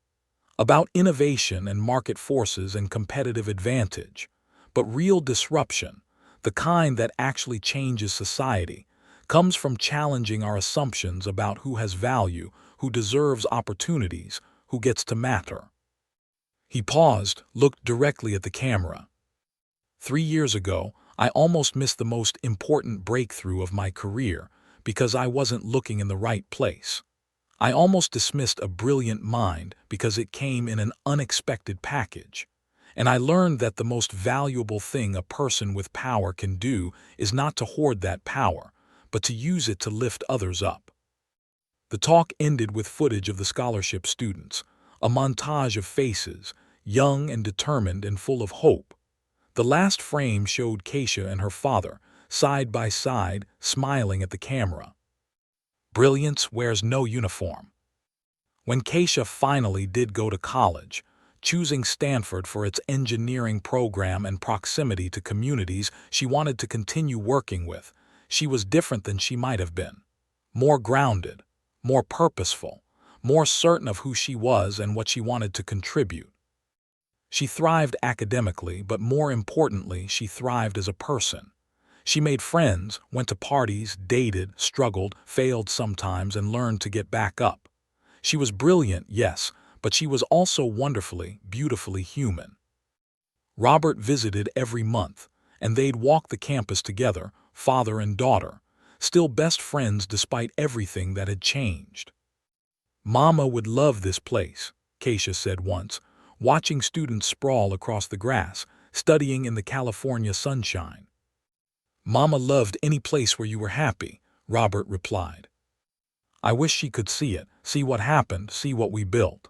"About innovation and market forces and competitive advantage. But real disruption, the kind that actually changes society, comes from challenging our assumptions about who has value, who deserves opportunities, who gets to matter." He paused, looked directly at the camera. 3 years ago, I almost missed the most important breakthrough of my career because I wasn't looking in the right place. I almost dismissed a brilliant mind because it came in an unexpected package. And I learned that the most valuable thing a person with power can do is not to hoard that power, but to use it to lift others up. The talk ended with footage of the scholarship students, a montage of faces, young and determined and full of hope. The last frame showed Keisha and her father, side by side, smiling at the camera. Brilliance wears no uniform. When Keisha finally did go to college, choosing Stanford for its engineering program and proximity to communities she wanted to continue working with, she was different than she might have been. More grounded, more purposeful, more certain of who she was and what she wanted to contribute. She thrived academically, but more importantly, she thrived as a person. She made friends, went to parties, dated, struggled, failed sometimes, and learned to get back up. She was brilliant, yes, but she was also wonderfully, beautifully human. Robert visited every month, and they'd walk the campus together, father and daughter, still best friends despite everything that had changed. "Mama would love this place," Keisha said once, watching students sprawl across the grass, studying in the California sunshine. "Mama loved any place where you were happy," Robert replied. "I wish she could see it, see what happened, see what we built."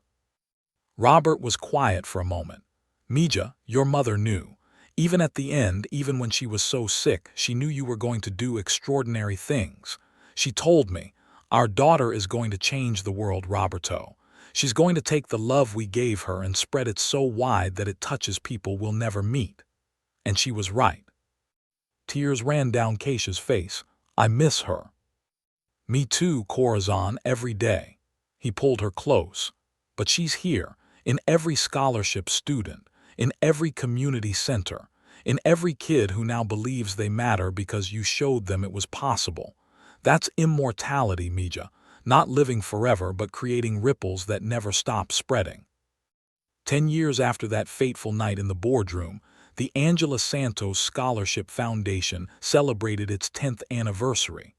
Robert was quiet for a moment. "Mija, your mother knew. Even at the end, even when she was so sick, she knew you were going to do extraordinary things. She told me, 'Our daughter is going to change the world, Roberto. She's going to take the love we gave her and spread it so wide that it touches people we'll never meet.' And she was right." Tears ran down Keisha's face. "I miss her." "Me too, Corazon, every day." He pulled her close. "But she's here, in every scholarship student, in every community center, in every kid who now believes they matter because you showed them it was possible. That's immortality, Mija. Not living forever, but creating ripples that never stop spreading." 10 years after that fateful night in the boardroom, the Angela Santos Scholarship Foundation celebrated its 10th anniversary.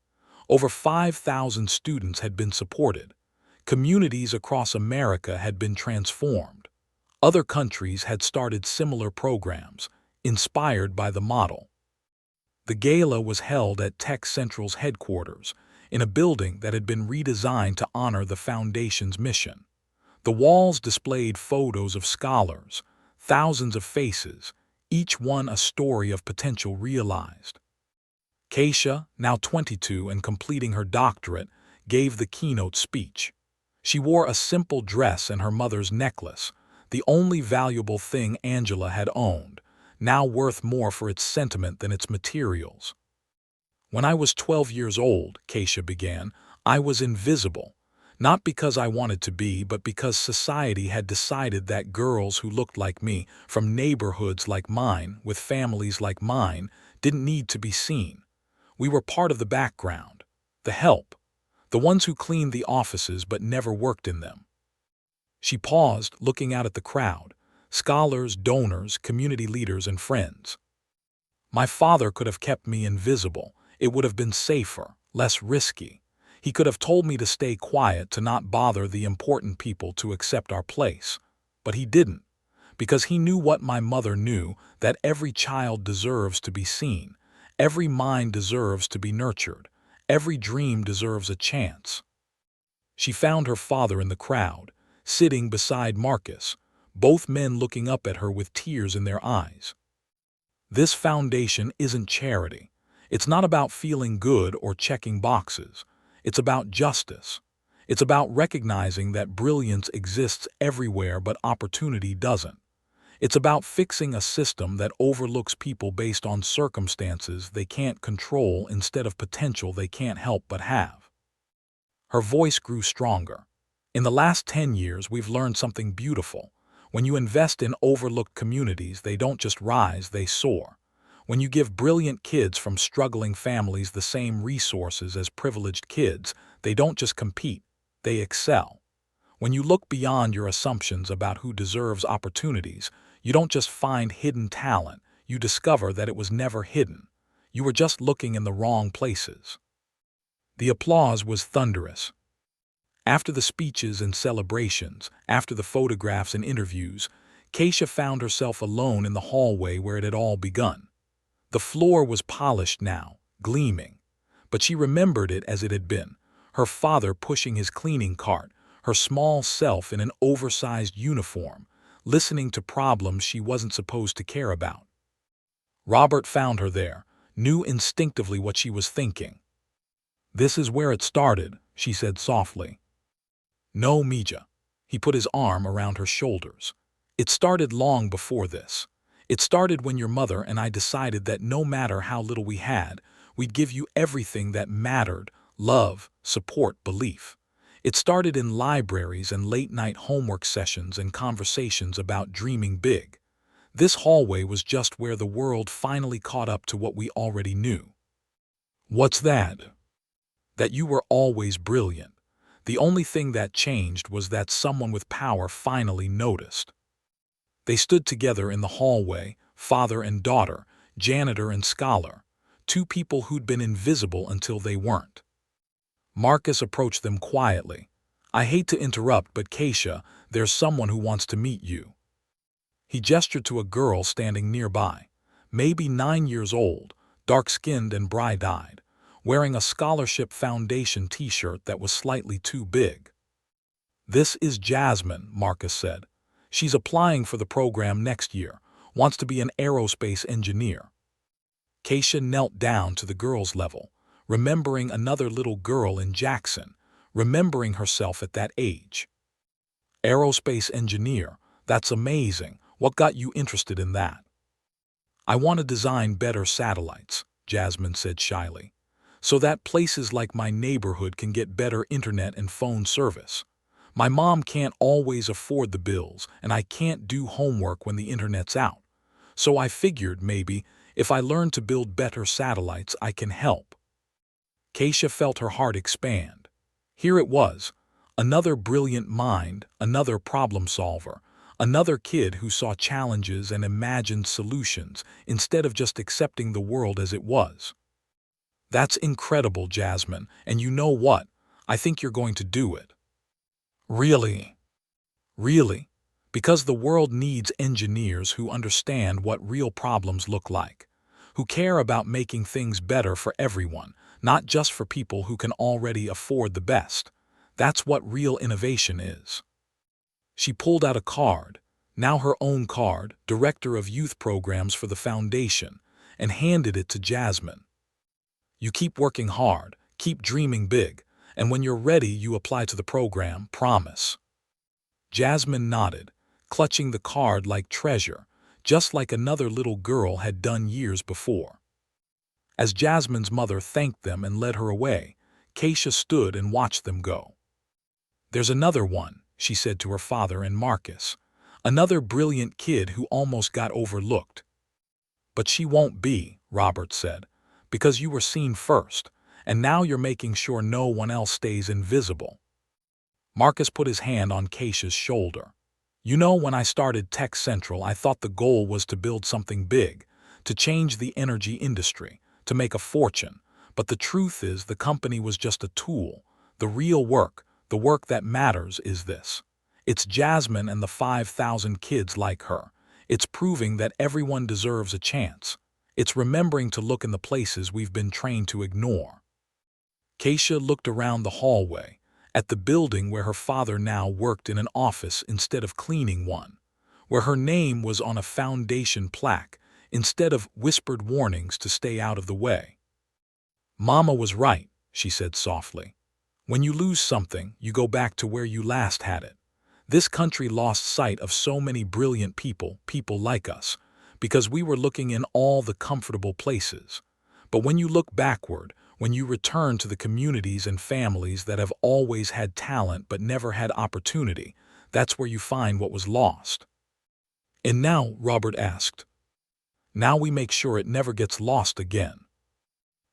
Over 5,000 students had been supported. Communities across America had been transformed. Other countries had started similar programs, inspired by the model. The gala was held at Tech Central's headquarters, in a building that had been redesigned to honor the foundation's mission. The walls displayed photos of scholars, thousands of faces, each one a story of potential realized. Keisha, now 22 and completing her doctorate, gave the keynote speech. She wore a simple dress and her mother's necklace, the only valuable thing Angela had owned, now worth more for its sentiment than its materials. "When I was 12 years old," Keisha began, "I was invisible. Not because I wanted to be, but because society had decided that girls who looked like me, from neighborhoods like mine, with families like mine, didn't need to be seen. We were part of the background, the help, the ones who cleaned the offices but never worked in them." She paused, looking out at the crowd, scholars, donors, community leaders, and friends. "My father could have kept me invisible. It would have been safer, less risky. He could have told me to stay quiet, to not bother the important people, to accept our place. But he didn't, because he knew what my mother knew, that every child deserves to be seen, every mind deserves to be nurtured, every dream deserves a chance." She found her father in the crowd, sitting beside Marcus, both men looking up at her with tears in their eyes. "This foundation isn't charity. It's not about feeling good or checking boxes. It's about justice. It's about recognizing that brilliance exists everywhere but opportunity doesn't. It's about fixing a system that overlooks people based on circumstances they can't control instead of potential they can't help but have." Her voice grew stronger. "In the last 10 years, we've learned something beautiful. When you invest in overlooked communities, they don't just rise, they soar. When you give brilliant kids from struggling families the same resources as privileged kids, they don't just compete, they excel. When you look beyond your assumptions about who deserves opportunities, you don't just find hidden talent, you discover that it was never hidden. You were just looking in the wrong places." The applause was thunderous. After the speeches and celebrations, after the photographs and interviews, Keisha found herself alone in the hallway where it had all begun. The floor was polished now, gleaming, but she remembered it as it had been, her father pushing his cleaning cart, her small self in an oversized uniform, listening to problems she wasn't supposed to care about. Robert found her there, knew instinctively what she was thinking. "This is where it started," she said softly. "No, Mija." He put his arm around her shoulders. "It started long before this. It started when your mother and I decided that no matter how little we had, we'd give you everything that mattered: love, support, belief. It started in libraries and late-night homework sessions and conversations about dreaming big. This hallway was just where the world finally caught up to what we already knew." "What's that?" "That you were always brilliant. The only thing that changed was that someone with power finally noticed." They stood together in the hallway, father and daughter, janitor and scholar, two people who'd been invisible until they weren't. Marcus approached them quietly. "I hate to interrupt, but Keisha, there's someone who wants to meet you." He gestured to a girl standing nearby, maybe 9 years old, dark-skinned and bright-eyed, wearing a Scholarship Foundation t-shirt that was slightly too big. "This is Jasmine," Marcus said. "She's applying for the program next year, wants to be an aerospace engineer." Keisha knelt down to the girl's level, remembering another little girl in Jackson, remembering herself at that age. "Aerospace engineer, that's amazing. What got you interested in that?" "I want to design better satellites," Jasmine said shyly, "so that places like my neighborhood can get better internet and phone service. My mom can't always afford the bills, and I can't do homework when the internet's out. So I figured maybe, if I learn to build better satellites, I can help." Keisha felt her heart expand. Here it was, another brilliant mind, another problem solver, another kid who saw challenges and imagined solutions instead of just accepting the world as it was. "That's incredible, Jasmine, and you know what? I think you're going to do it." "Really?" "Really. Because the world needs engineers who understand what real problems look like, who care about making things better for everyone, not just for people who can already afford the best. That's what real innovation is." She pulled out a card, now her own card, Director of Youth Programs for the Foundation, and handed it to Jasmine. "You keep working hard, keep dreaming big, and when you're ready you apply to the program, promise." Jasmine nodded, clutching the card like treasure, just like another little girl had done years before. As Jasmine's mother thanked them and led her away, Keisha stood and watched them go. "There's another one," she said to her father and Marcus. "Another brilliant kid who almost got overlooked." "But she won't be," Robert said, "because you were seen first, and now you're making sure no one else stays invisible." Marcus put his hand on Keisha's shoulder. "You know, when I started Tech Central, I thought the goal was to build something big, to change the energy industry, to make a fortune. But the truth is the company was just a tool. The real work, the work that matters, is this. It's Jasmine and the 5,000 kids like her. It's proving that everyone deserves a chance. It's remembering to look in the places we've been trained to ignore." Keisha looked around the hallway, at the building where her father now worked in an office instead of cleaning one, where her name was on a foundation plaque instead of whispered warnings to stay out of the way. "Mama was right," she said softly. "When you lose something, you go back to where you last had it. This country lost sight of so many brilliant people, people like us, because we were looking in all the comfortable places. But when you look backward, when you return to the communities and families that have always had talent but never had opportunity, that's where you find what was lost." "And now," Robert asked, "now we make sure it never gets lost again."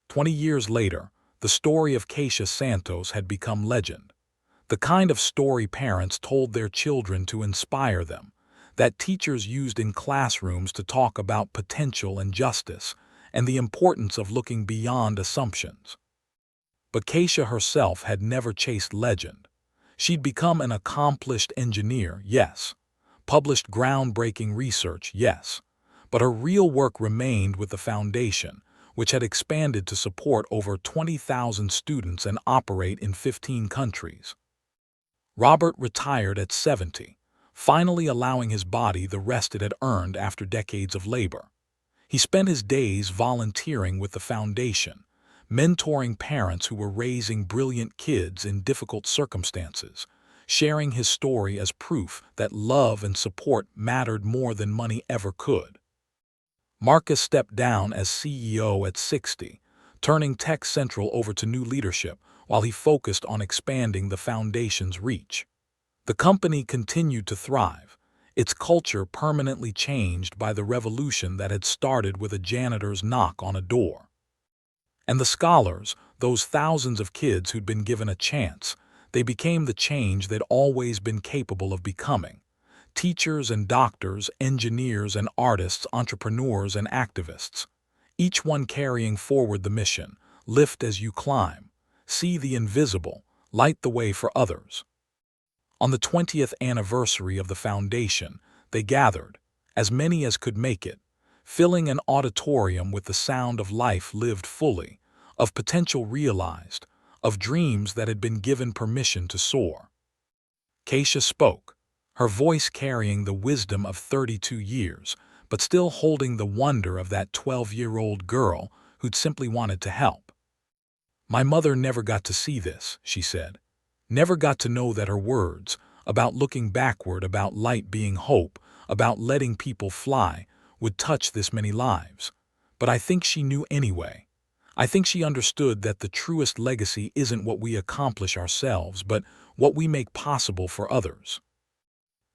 20 years later, the story of Keisha Santos had become legend. The kind of story parents told their children to inspire them, that teachers used in classrooms to talk about potential and justice, and the importance of looking beyond assumptions. But Keisha herself had never chased legend. She'd become an accomplished engineer, yes. Published groundbreaking research, yes. But her real work remained with the foundation, which had expanded to support over 20,000 students and operate in 15 countries. Robert retired at 70, finally allowing his body the rest it had earned after decades of labor. He spent his days volunteering with the foundation, mentoring parents who were raising brilliant kids in difficult circumstances, sharing his story as proof that love and support mattered more than money ever could. Marcus stepped down as CEO at 60, turning Tech Central over to new leadership while he focused on expanding the foundation's reach. The company continued to thrive, its culture permanently changed by the revolution that had started with a janitor's knock on a door. And the scholars, those thousands of kids who'd been given a chance, they became the change they'd always been capable of becoming. Teachers and doctors, engineers and artists, entrepreneurs and activists, each one carrying forward the mission, lift as you climb, see the invisible, light the way for others. On the 20th anniversary of the foundation, they gathered, as many as could make it, filling an auditorium with the sound of life lived fully, of potential realized, of dreams that had been given permission to soar. Keisha spoke, her voice carrying the wisdom of 32 years, but still holding the wonder of that 12-year-old girl who'd simply wanted to help. "My mother never got to see this," she said. "Never got to know that her words, about looking backward, about light being hope, about letting people fly, would touch this many lives. But I think she knew anyway. I think she understood that the truest legacy isn't what we accomplish ourselves, but what we make possible for others."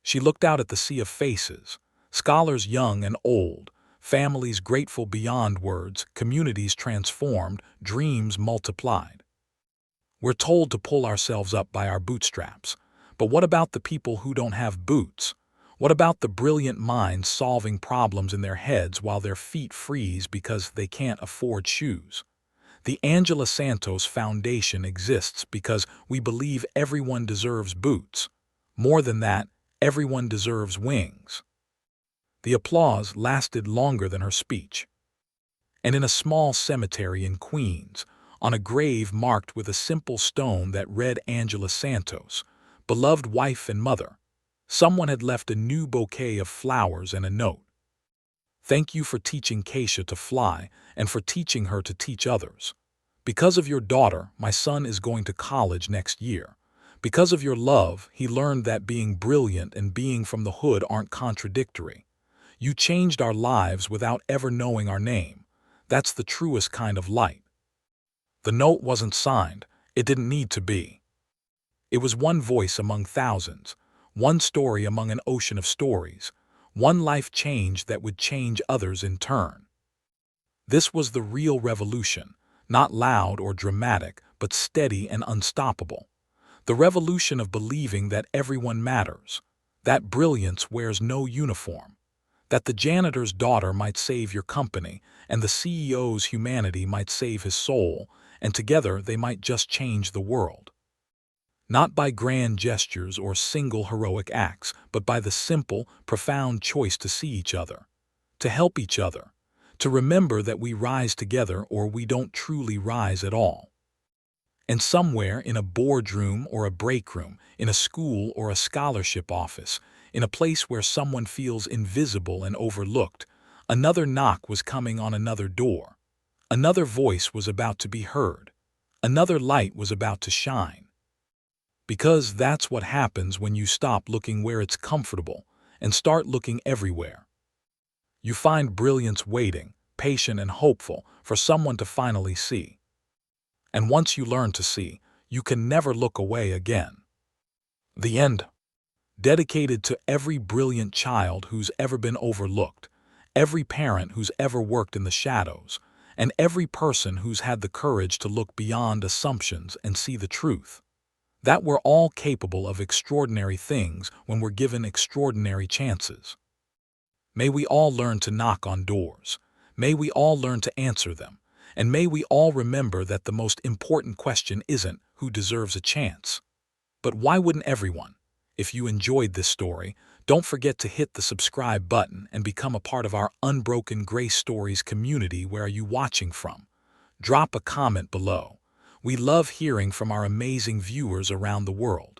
She looked out at the sea of faces, scholars young and old, families grateful beyond words, communities transformed, dreams multiplied. "We're told to pull ourselves up by our bootstraps, but what about the people who don't have boots? What about the brilliant minds solving problems in their heads while their feet freeze because they can't afford shoes?" The Angela Santos Foundation exists because we believe everyone deserves boots. More than that, everyone deserves wings. The applause lasted longer than her speech. And in a small cemetery in Queens, on a grave marked with a simple stone that read Angela Santos, beloved wife and mother, someone had left a new bouquet of flowers and a note. "Thank you for teaching Keisha to fly and for teaching her to teach others. Because of your daughter, my son is going to college next year. Because of your love, he learned that being brilliant and being from the hood aren't contradictory. You changed our lives without ever knowing our name. That's the truest kind of light." The note wasn't signed. It didn't need to be. It was one voice among thousands, one story among an ocean of stories, one life change that would change others in turn. This was the real revolution, not loud or dramatic, but steady and unstoppable. The revolution of believing that everyone matters, that brilliance wears no uniform, that the janitor's daughter might save your company and the CEO's humanity might save his soul, and together they might just change the world. Not by grand gestures or single heroic acts, but by the simple, profound choice to see each other, to help each other, to remember that we rise together or we don't truly rise at all. And somewhere in a boardroom or a break room, in a school or a scholarship office, in a place where someone feels invisible and overlooked, another knock was coming on another door. Another voice was about to be heard. Another light was about to shine. Because that's what happens when you stop looking where it's comfortable and start looking everywhere. You find brilliance waiting, patient and hopeful, for someone to finally see. And once you learn to see, you can never look away again. The end. Dedicated to every brilliant child who's ever been overlooked, every parent who's ever worked in the shadows, and every person who's had the courage to look beyond assumptions and see the truth. That we're all capable of extraordinary things when we're given extraordinary chances. May we all learn to knock on doors. May we all learn to answer them. And may we all remember that the most important question isn't who deserves a chance, but why wouldn't everyone? If you enjoyed this story, Don't forget to hit the subscribe button and become a part of our Unbroken Grace Stories community. Where are you watching from? Drop a comment below. We love hearing from our amazing viewers around the world.